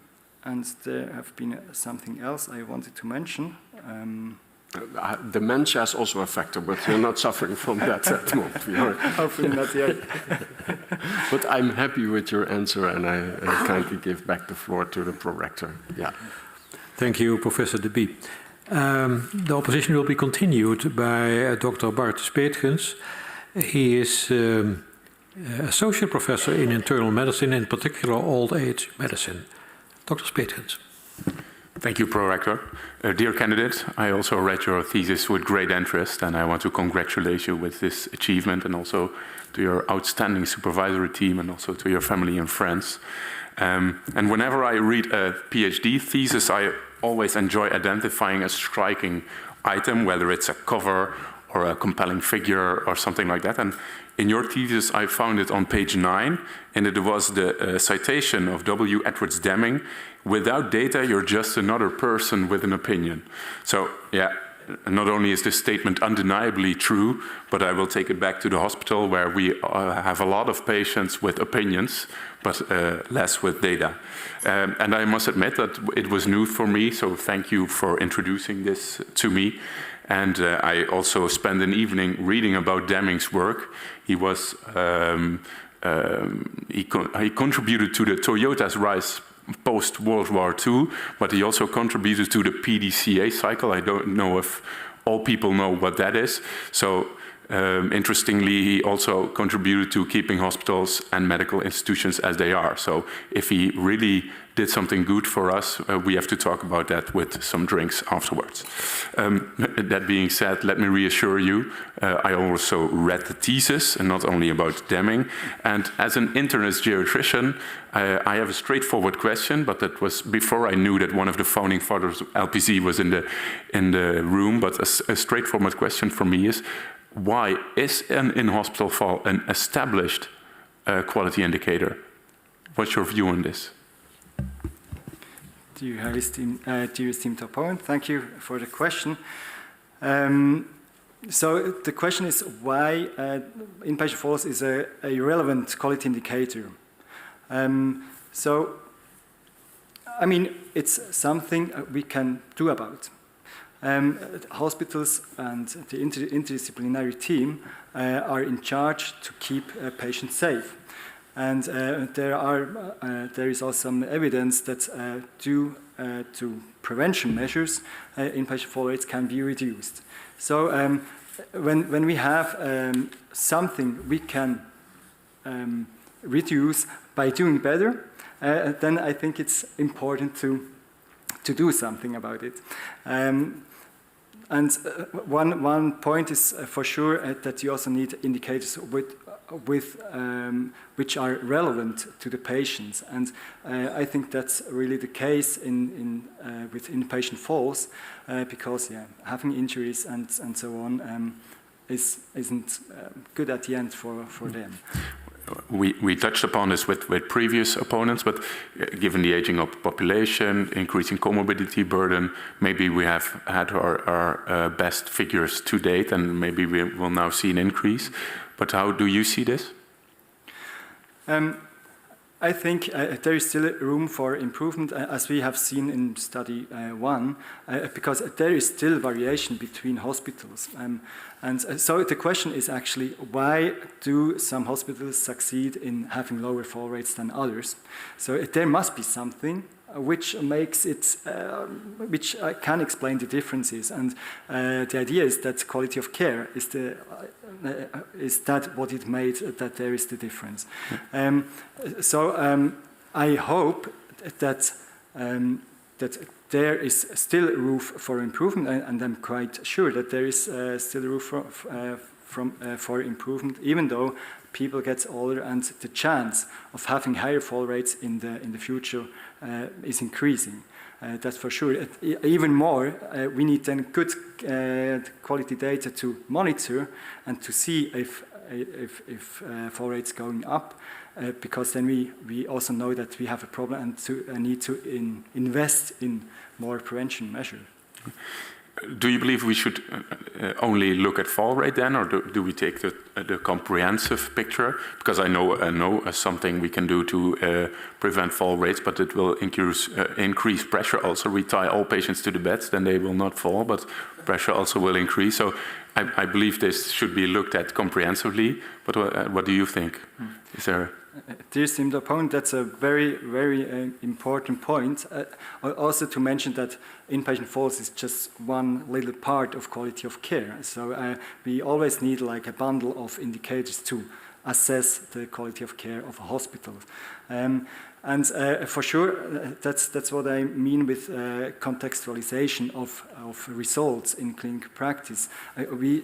there have been something else I wanted to mention. Dementia is also a factor, but we're not suffering from that at the moment. We are. Hopefully not yet. But I'm happy with your answer, and I kindly give back the floor to the prorector. Yeah. Thank you, Professor De Bie. The opposition will be continued by Dr. Bart Speetgens. He is associate professor in internal medicine, in particular old age medicine. Dr. Speetgens. Thank you, Prorector. Dear candidate, I also read your thesis with great interest, and I want to congratulate you with this achievement, and also to your outstanding supervisory team, and also to your family and friends. And whenever I read a PhD thesis, I always enjoy identifying a striking item, whether it's a cover or a compelling figure or something like that. And in your thesis, I found it on page 9, and it was the citation of W. Edwards Deming. Without data, you're just another person with an opinion. So, yeah, not only is this statement undeniably true, but I will take it back to the hospital where we have a lot of patients with opinions, but less with data. And I must admit that it was new for me, so thank you for introducing this to me. And I also spent an evening reading about Deming's work. He was he contributed to the Toyota's rise post-World War II, but he also contributed to the PDCA cycle. I don't know if all people know what that is. So interestingly, he also contributed to keeping hospitals and medical institutions as they are. So if he really did something good for us, we have to talk about that with some drinks afterwards. That being said, let me reassure you, I also read the thesis, and not only about Deming. And as an internist geriatrician, I have a straightforward question, but that was before I knew that one of the founding fathers of LPC was in the room. But a straightforward question for me is, why is an in-hospital fall an established quality indicator? What's your view on this? Dear esteemed opponent, thank you for the question. So the question is why inpatient falls is a relevant quality indicator. So, I mean, it's something we can do about. hospitals and the interdisciplinary team are in charge to keep patients safe. And there is also some evidence that due to prevention measures, inpatient fall rates can be reduced. So when we have something we can reduce by doing better, then I think it's important to do something about it. And one point is for sure that you also need indicators which are relevant to the patients, and I think that's really the case with inpatient falls, because having injuries and so on isn't good at the end for them. We touched upon this with previous opponents, but given the aging of population, increasing comorbidity burden, maybe we have had our best figures to date, and maybe we will now see an increase. But how do you see this? I think there is still room for improvement, as we have seen in study 1, because there is still variation between hospitals. And so the question is actually, why do some hospitals succeed in having lower fall rates than others? So there must be something which makes it, which can explain the differences. And the idea is that quality of care is that what it made that there is the difference. So I hope that there is still room for improvement, and I'm quite sure that there is still room for improvement, even though people get older and the chance of having higher fall rates in the future is increasing. That's for sure. Even more, we need then good quality data to monitor and to see if fall rates going up, because then we also know that we have a problem and need to invest in more prevention measures. Do you believe we should only look at fall rate then, or do we take the comprehensive picture? Because I know something we can do to prevent fall rates, but it will increase pressure also. We tie all patients to the beds, then they will not fall, but pressure also will increase. So I believe this should be looked at comprehensively. But what do you think? Is there? Dear esteemed opponent, that's a very, very important point. Also to mention that inpatient falls is just one little part of quality of care. So we always need like a bundle of indicators to assess the quality of care of a hospital. And for sure, that's what I mean with contextualization of results in clinical practice. We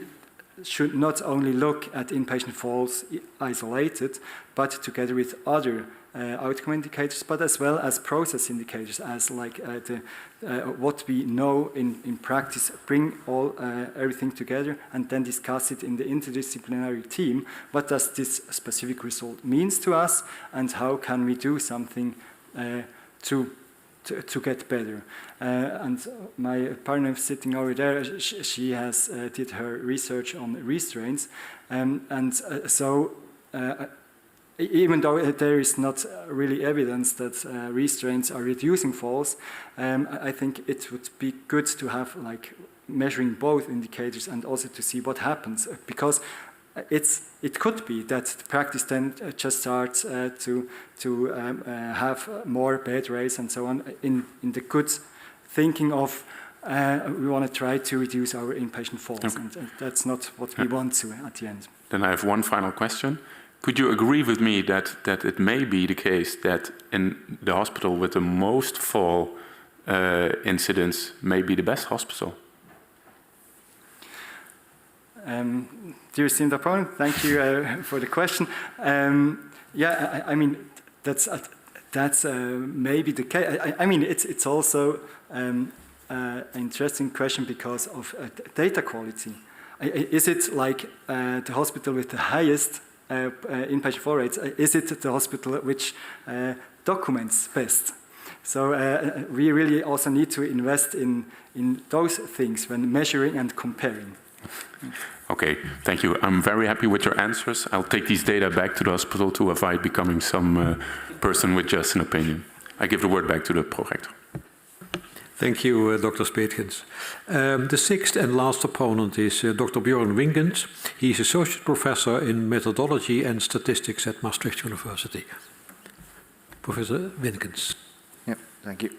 should not only look at inpatient falls isolated, but together with other outcome indicators, but as well as process indicators, as like what we know in practice, bring everything together and then discuss it in the interdisciplinary team. What does this specific result means to us, and how can we do something to get better? And my partner sitting over there, she has did her research on restraints, so even though there is not really evidence that restraints are reducing falls, I think it would be good to have like measuring both indicators and also to see what happens, because it could be that the practice then just starts to have more bed rates and so on in the good thinking of we want to try to reduce our inpatient falls, okay. And that's not what we want to at the end. Then I have one final question. Could you agree with me that it may be the case that in the hospital with the most fall incidents may be the best hospital? Dear esteemed opponent, thank you for the question. Yeah, I mean that's maybe the case. I mean it's also an interesting question because of data quality. Is it like the hospital with the highest inpatient fall rates? Is it the hospital which documents best? So we really also need to invest in those things when measuring and comparing. Okay, thank you. I'm very happy with your answers. I'll take these data back to the hospital to avoid becoming some person with just an opinion. I give the word back to the prorector. Thank you, Dr. Speetkens. The sixth and last opponent is Dr. Björn Wingens. He is Associate Professor in Methodology and Statistics at Maastricht University. Professor Wingens. Yeah, thank you.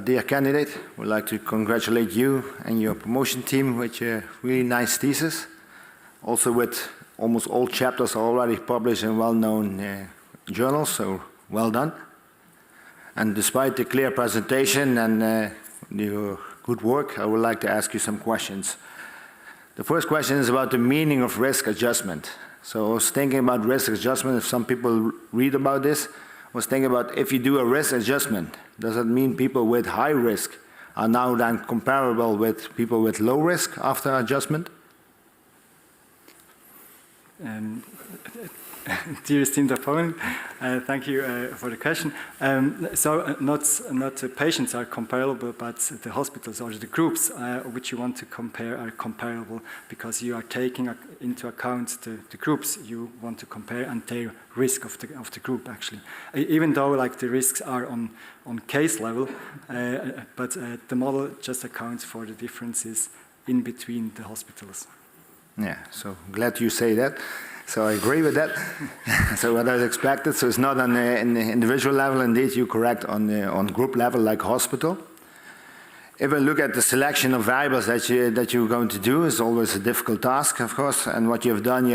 Dear candidate, we'd like to congratulate you and your promotion team with your really nice thesis. Also with almost all chapters already published in well-known journals, so well done. And despite the clear presentation and your good work, I would like to ask you some questions. The first question is about the meaning of risk adjustment. So I was thinking about risk adjustment. If some people read about this, I was thinking about if you do a risk adjustment, does it mean people with high risk are now then comparable with people with low risk after adjustment? Dear esteemed opponent, thank you for the question. Not the patients are comparable, but the hospitals or the groups which you want to compare are comparable because you are taking into account the groups you want to compare and their risk of the group actually. Even though like the risks are on case level, but the model just accounts for the differences in between the hospitals. Yeah, so glad you say that. So I agree with that. So what I expected, so it's not on the individual level, indeed you're correct, on group level like hospital. If I look at the selection of variables that you're going to do, is always a difficult task, of course, and what you have done,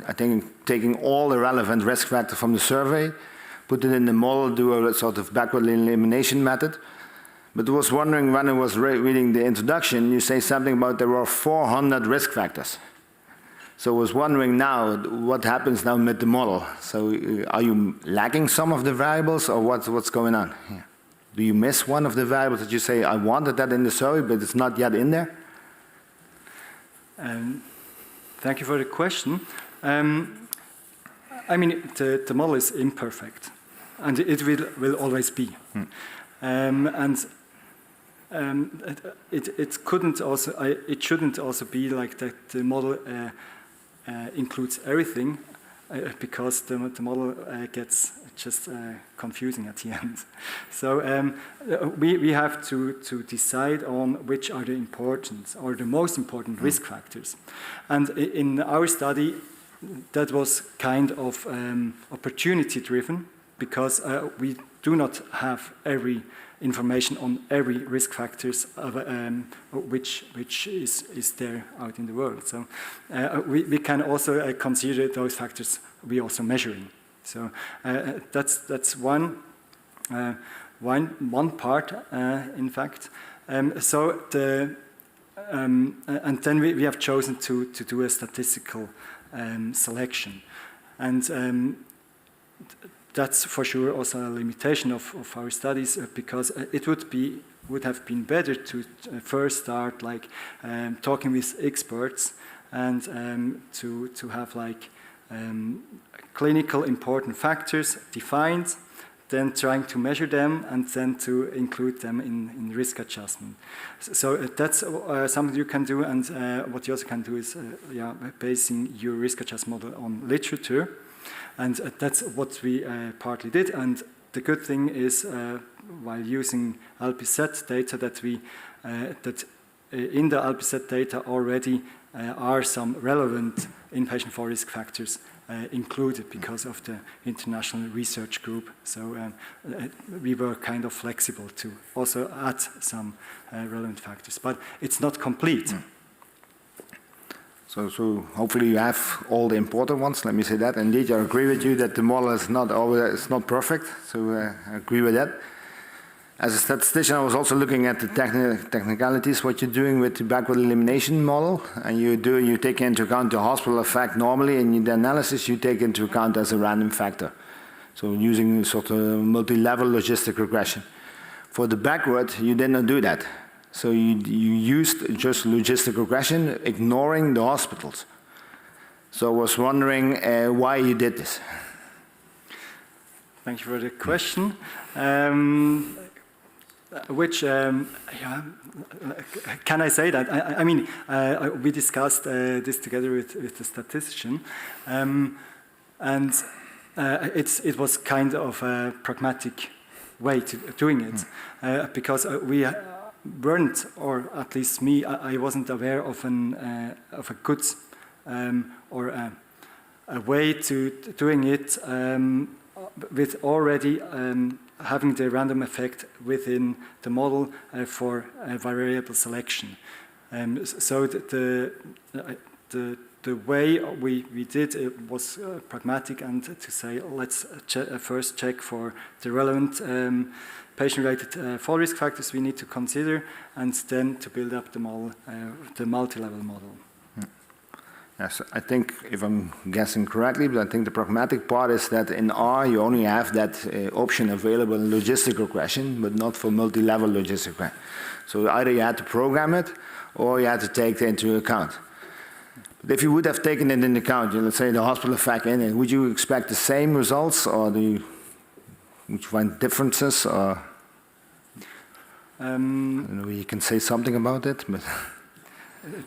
I think, taking all the relevant risk factors from the survey, put it in the model, do a sort of backward elimination method. But I was wondering when I was reading the introduction, you say something about there were 400 risk factors. So I was wondering now, what happens now with the model? So are you lacking some of the variables or what's going on? Yeah. Do you miss one of the variables that you say, I wanted that in the survey, but it's not yet in there? Thank you for the question. I mean, the model is imperfect, and it will always be. It shouldn't also be like that the model includes everything because the model gets just confusing at the end. So we have to decide on which are the important or the most important risk factors. And in our study, that was kind of opportunity driven because we do not have every information on every risk factors which is there out in the world. So we can also consider those factors we also measuring. So that's one part, in fact. And then we have chosen to do a statistical selection, and that's for sure also a limitation of our studies because it would have been better to first start like talking with experts and to have like clinical important factors defined, then trying to measure them and then to include them in risk adjustment. So that's something you can do, and what you also can do is basing your risk adjustment model on literature. And that's what we partly did. And the good thing is, while using LPZ data, that in the LPZ data already are some relevant inpatient fall risk factors included because of the international research group. So we were kind of flexible to also add some relevant factors, but it's not complete. So hopefully you have all the important ones. Let me say that. Indeed, I agree with you that the model is not perfect. So I agree with that. As a statistician, I was also looking at the technicalities, what you're doing with the backward elimination model. And you take into account the hospital effect normally, and in the analysis you take into account as a random factor. So using sort of multi-level logistic regression. For the backward, you did not do that. So you used just logistic regression, ignoring the hospitals. So I was wondering why you did this. Thank you for the question. Can I say that? I mean, we discussed this together with the statistician, and it was kind of a pragmatic way to doing it, because we weren't, or at least me, I wasn't aware of a good or a way to doing it with already having the random effect within the model for variable selection. So the way we did it was pragmatic, and to say, let's first check for the relevant patient-related fall risk factors we need to consider, and then to build up the model, the multi-level model. Yes, I think, if I'm guessing correctly, but I think the pragmatic part is that in R you only have that option available in logistic regression, but not for multi-level logistic regression. So either you had to program it, or you had to take it into account. But if you would have taken it into account, let's say the hospital effect in it, would you expect the same results, or would you find differences, or you can say something about it? But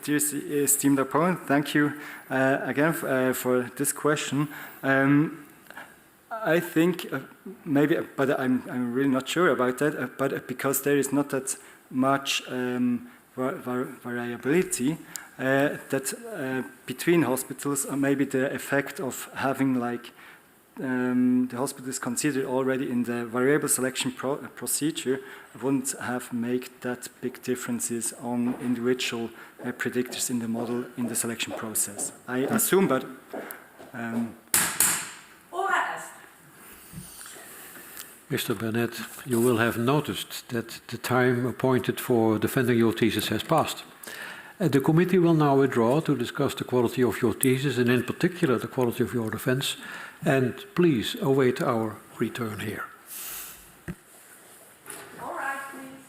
dear esteemed opponent, thank you again for this question. I think maybe, but I'm really not sure about that. But because there is not that much variability, that between hospitals, maybe the effect of having like the hospital is considered already in the variable selection procedure wouldn't have made that big differences on individual predictors in the model in the selection process. I assume, but Mr. Bernet, you will have noticed that the time appointed for defending your thesis has passed. The committee will now withdraw to discuss the quality of your thesis, and in particular the quality of your defense. And please await our return here. All right, please.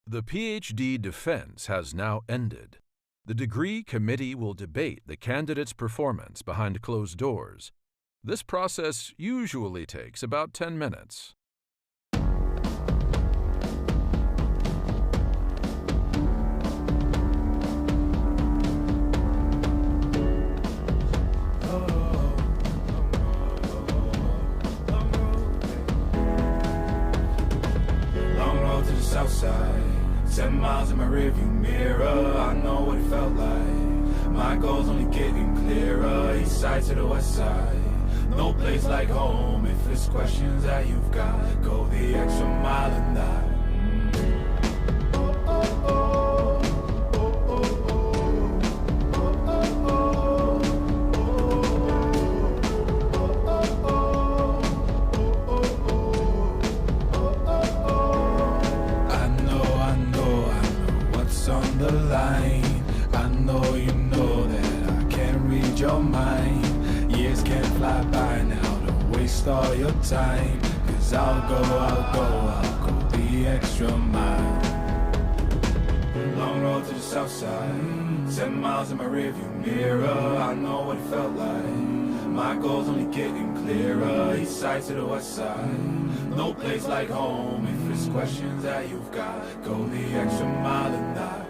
The PhD defense has now ended. The degree committee will debate the candidate's performance behind closed doors. This process usually takes about 10 minutes. Long road to the south side, 7 miles in my rearview mirror. I know what it felt like. My goal's only getting clearer. East side to the west side. No place like home. If it's questions that you've got, go the extra mile and die. I know what's on the line. I know you know that I can't read your mind. Years can't fly by now, don't waste all your time. Cause I'll go the extra mile. Long road to the south side, 7 miles in my rearview mirror. I know what it felt like. My goal's only getting clearer. East side to the west side. No place like home. If it's questions that you've got, go the extra mile and die.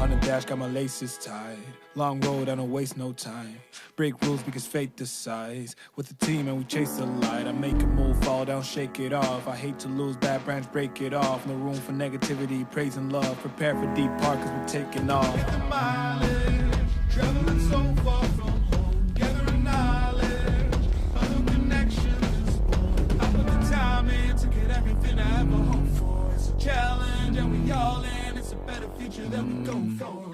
On the dash, got my laces tied. Long road, I don't waste no time. Break rules because fate decides. With the team and we chase the light. I make a move, fall down, shake it off. I hate to lose, bad branch, break it off. No room for negativity, praise and love. Prepare for deep part cause we're taking off. Take the mileage, traveling so far from home. Gathering knowledge, other connections. I put the time in to get everything I ever hoped for. It's a challenge and we all in. It's a better future that we go for.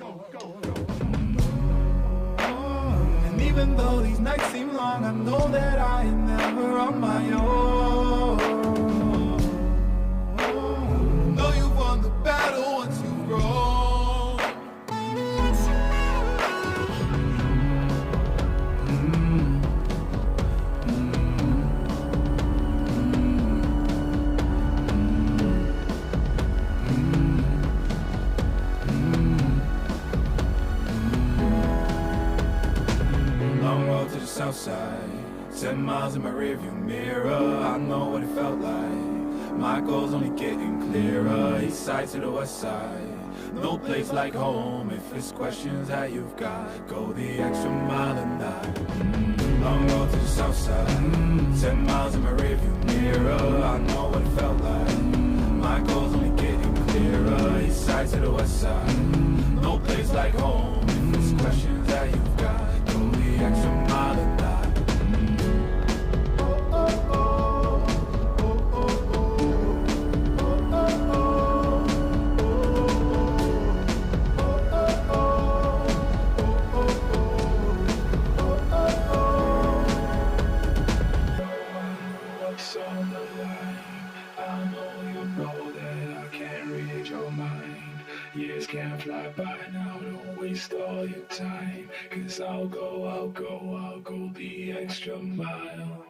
And even though these nights seem long, I know that I am never on my own. Know you've won the battle once you've grown. South side, 7 miles in my rearview mirror. I know what it felt like. My goal's only getting clearer. East side to the west side. No place like home. If it's questions that you've got, go the extra mile and night. Long road to the south side. 10 miles in my rearview mirror. I know what it felt like. My goal's only getting clearer. East side to the west side. No place like home. If it's questions that you've got, go the extra mile and night. Years can't fly by now, don't waste all your time. 'Cause I'll go the extra mile.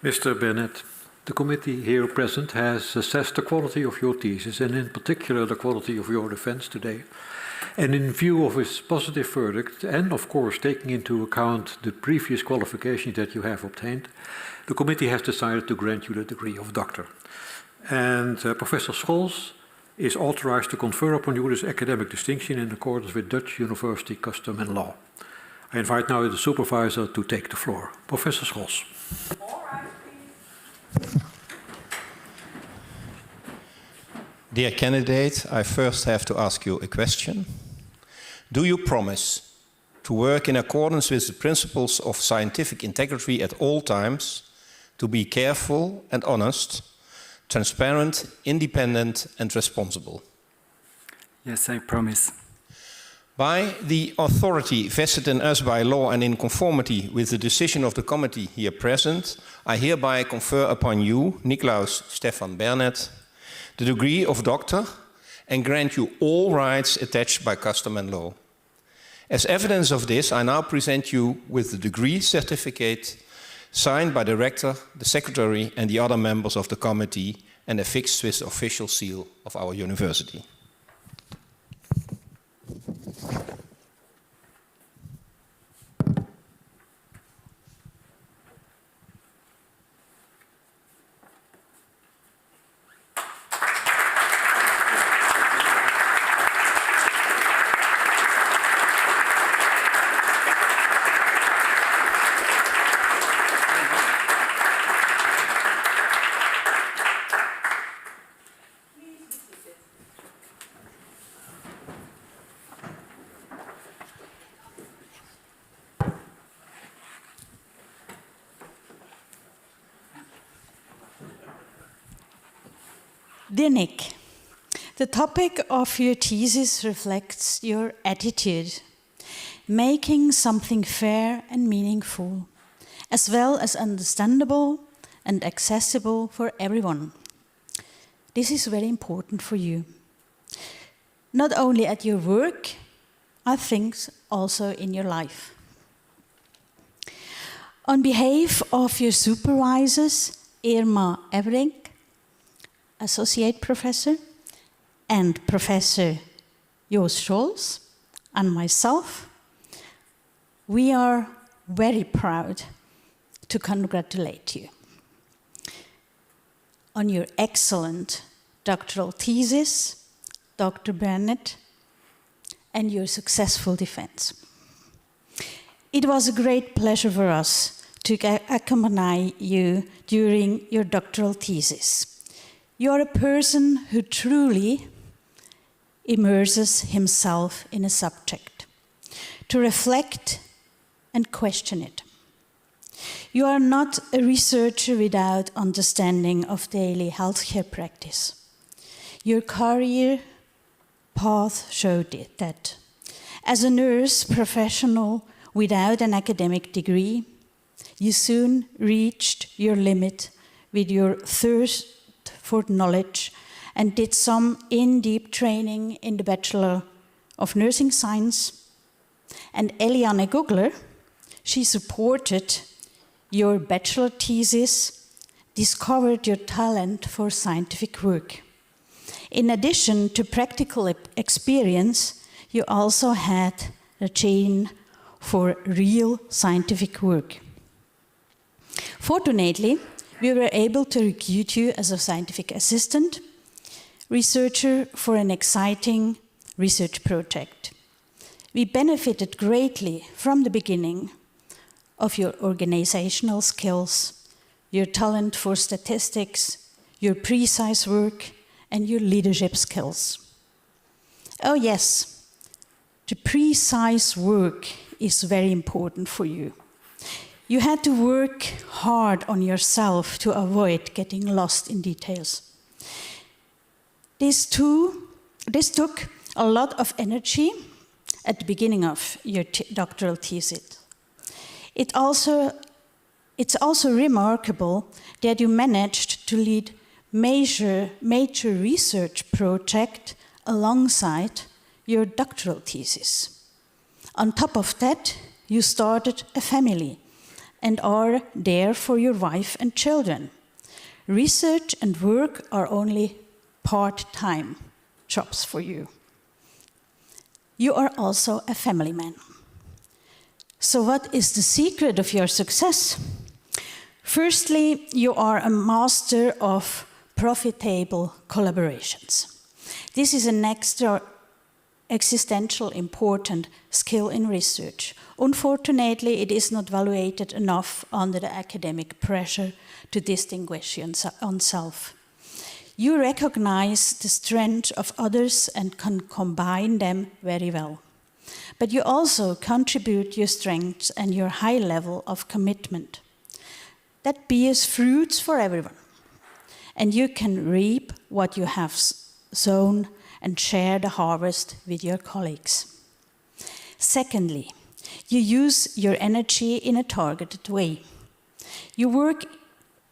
Mr. Bernet, the committee here present has assessed the quality of your thesis and in particular the quality of your defense today. And in view of its positive verdict and of course taking into account the previous qualifications that you have obtained, the committee has decided to grant you the degree of doctor. And Professor Scholz is authorized to confer upon you this academic distinction in accordance with Dutch university custom and law. I invite now the supervisor to take the floor. Professor Scholz. All right, please. Dear candidate, I first have to ask you a question. Do you promise to work in accordance with the principles of scientific integrity at all times, to be careful and honest, transparent, independent and responsible? Yes, I promise. By the authority vested in us by law and in conformity with the decision of the committee here present, I hereby confer upon you, Niklaus Stefan Bernet, the degree of doctor and grant you all rights attached by custom and law. As evidence of this, I now present you with the degree certificate signed by the rector, the secretary and the other members of the committee and affixed with the official seal of our university. Dear Nick, the topic of your thesis reflects your attitude, making something fair and meaningful, as well as understandable and accessible for everyone. This is very important for you, not only at your work, I think also in your life. On behalf of your supervisors, Irma Everink, Associate Professor, and Professor Joost Scholz, and myself, we are very proud to congratulate you on your excellent doctoral thesis, Dr. Bernet, and your successful defense. It was a great pleasure for us to accompany you during your doctoral thesis. You are a person who truly immerses himself in a subject, to reflect and question it. You are not a researcher without understanding of daily healthcare practice. Your career path showed it that. As a nurse professional without an academic degree, you soon reached your limit with your thirst for knowledge and did some in-depth training in the Bachelor of Nursing Science. And Eliane Gugler, she supported your bachelor thesis, discovered your talent for scientific work. In addition to practical experience, you also had a gene for real scientific work. Fortunately, we were able to recruit you as a scientific assistant researcher for an exciting research project. We benefited greatly from the beginning of your organizational skills, your talent for statistics, your precise work, and your leadership skills. Oh yes, the precise work is very important for you. You had to work hard on yourself to avoid getting lost in details. This took a lot of energy at the beginning of your doctoral thesis. It's also remarkable that you managed to lead major research project alongside your doctoral thesis. On top of that, you started a family and are there for your wife and children. Research and work are only part-time jobs for you. You are also a family man. So what is the secret of your success? Firstly, you are a master of profitable collaborations. This is an extra existential important skill in research. Unfortunately, it is not valuated enough under the academic pressure to distinguish oneself. You recognize the strength of others and can combine them very well. But you also contribute your strengths and your high level of commitment. That bears fruits for everyone. And you can reap what you have sown and share the harvest with your colleagues. Secondly, you use your energy in a targeted way. You work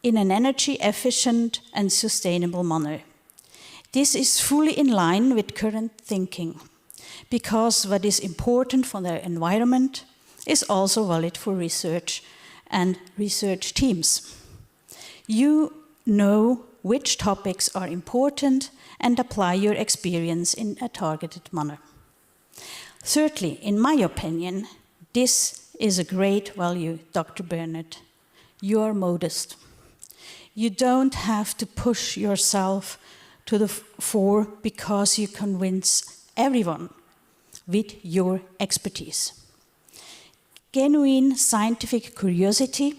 in an energy-efficient and sustainable manner. This is fully in line with current thinking, because what is important for the environment is also valid for research and research teams. You know which topics are important and apply your experience in a targeted manner. Thirdly, in my opinion, this is a great value, Dr. Bernet. You are modest. You don't have to push yourself to the fore because you convince everyone with your expertise. Genuine scientific curiosity,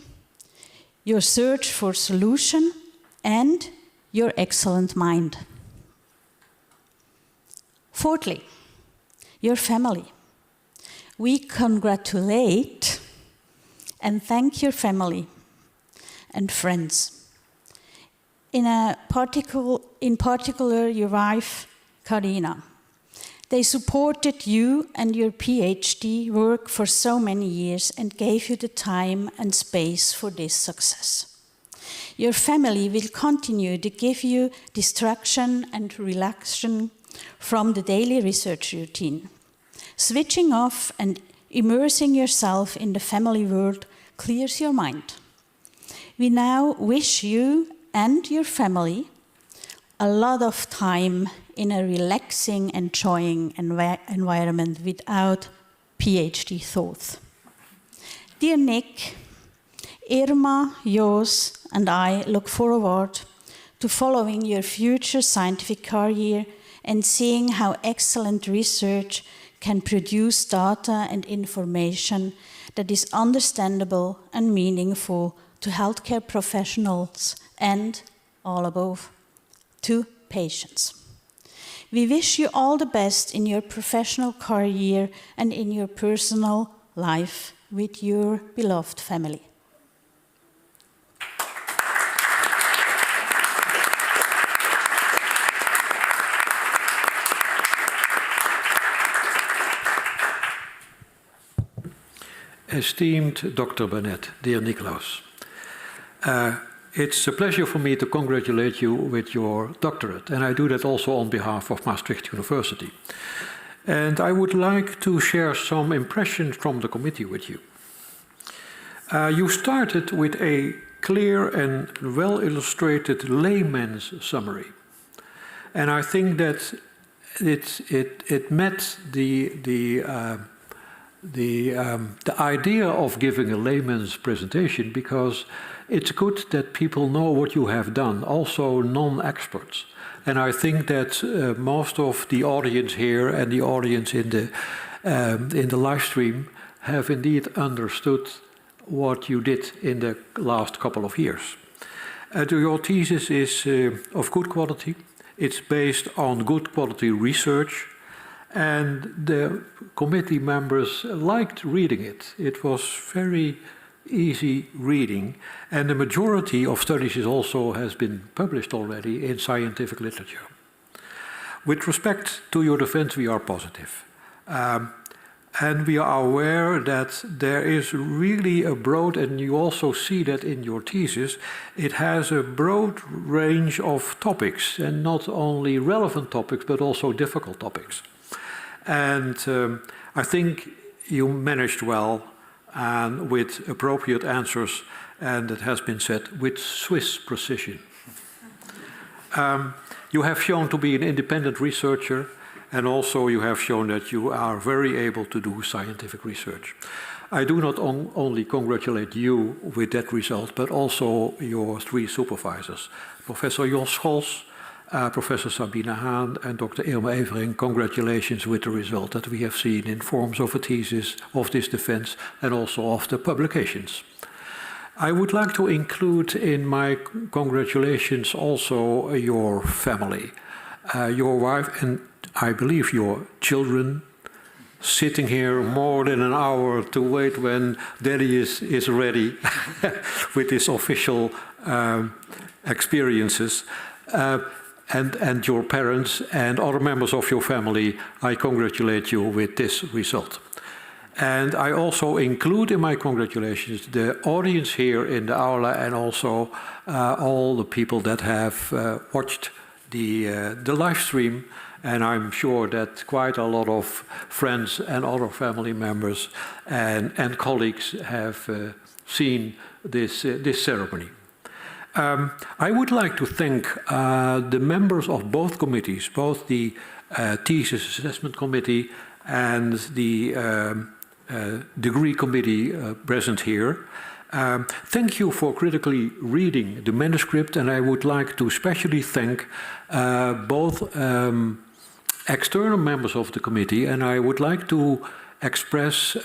your search for solution, and your excellent mind. Fourthly, your family. We congratulate and thank your family and friends. In particular, your wife, Karina. They supported you and your PhD work for so many years and gave you the time and space for this success. Your family will continue to give you distraction and relaxation from the daily research routine. Switching off and immersing yourself in the family world clears your mind. We now wish you and your family a lot of time in a relaxing, enjoying environment without PhD thoughts. Dear Nick, Irma, Jos, and I look forward to following your future scientific career and seeing how excellent research can produce data and information that is understandable and meaningful to healthcare professionals and, all above, to patients. We wish you all the best in your professional career and in your personal life with your beloved family. Esteemed Dr. Bernet, dear Niklaus, it's a pleasure for me to congratulate you with your doctorate, and I do that also on behalf of Maastricht University. And I would like to share some impressions from the committee with you. You started with a clear and well-illustrated layman's summary. And I think that it met the idea of giving a layman's presentation, because it's good that people know what you have done, also non-experts. And I think that most of the audience here and the audience in the live stream have indeed understood what you did in the last couple of years. Your thesis is of good quality. It's based on good quality research. And the committee members liked reading it. It was very easy reading. And the majority of studies also has been published already in scientific literature. With respect to your defense, we are positive. And we are aware that there is really a broad, and you also see that in your thesis, it has a broad range of topics, and not only relevant topics, but also difficult topics. And I think you managed well and with appropriate answers, and it has been said, with Swiss precision. You have shown to be an independent researcher, and also you have shown that you are very able to do scientific research. I do not only congratulate you with that result, but also your 3 supervisors, Professor Jos Scholz, Professor Sabine Haan, and Dr. Irma Evering. Congratulations with the result that we have seen in forms of a thesis, of this defense, and also of the publications. I would like to include in my congratulations also your family, your wife, and I believe your children, sitting here more than an hour to wait when Daddy is ready with his official experiences. And your parents and other members of your family, I congratulate you with this result. And I also include in my congratulations the audience here in the aula, and also all the people that have watched the live stream. And I'm sure that quite a lot of friends and other family members and colleagues have seen this ceremony. I would like to thank the members of both committees, both the thesis assessment committee and the degree committee present here. Thank you for critically reading the manuscript, and I would like to especially thank both external members of the committee, and I would like to express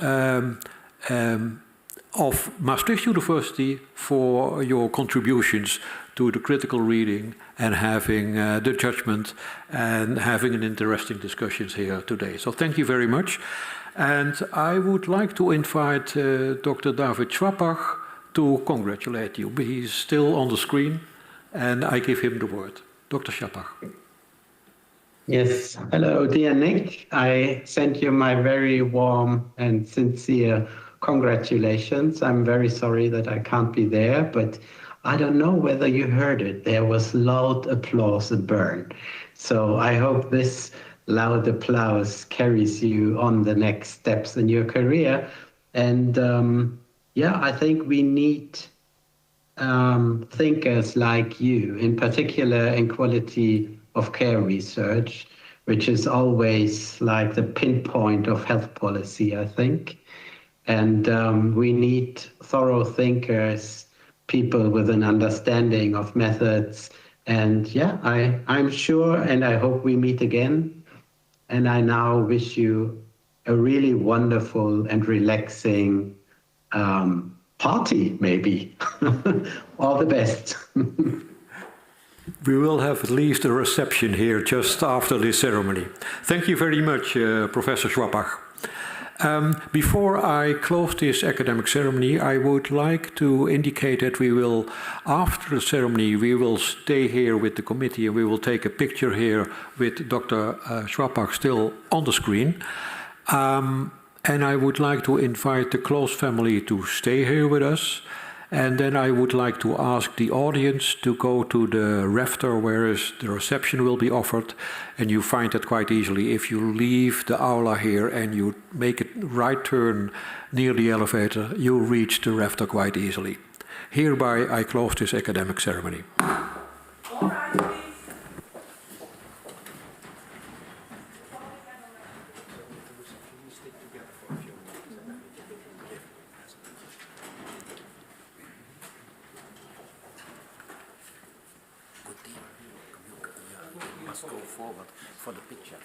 of Maastricht University for your contributions to the critical reading and having the judgment and having an interesting discussions here today. So thank you very much. And I would like to invite Dr. David Schwappach to congratulate you. He's still on the screen, and I give him the word. Dr. Schwappach. Yes, hello, dear Nick. I send you my very warm and sincere congratulations. I'm very sorry that I can't be there, but I don't know whether you heard it. There was loud applause at Bern. So I hope this loud applause carries you on the next steps in your career. And yeah, I think we need thinkers like you, in particular in quality of care research, which is always like the pinpoint of health policy, I think. And we need thorough thinkers, people with an understanding of methods. And yeah, I'm sure, and I hope we meet again. And I now wish you a really wonderful and relaxing party, maybe. All the best. We will have at least a reception here just after this ceremony. Thank you very much, Professor Schwappach. Before I close this academic ceremony, I would like to indicate that we will, after the ceremony, we will stay here with the committee and we will take a picture here with Dr. Schwappach still on the screen. And I would like to invite the close family to stay here with us. And then I would like to ask the audience to go to the rafter where the reception will be offered. And you find that quite easily. If you leave the aula here and you make a right turn near the elevator, you reach the rafter quite easily. Hereby I close this academic ceremony. All right, please. Go forward for the picture.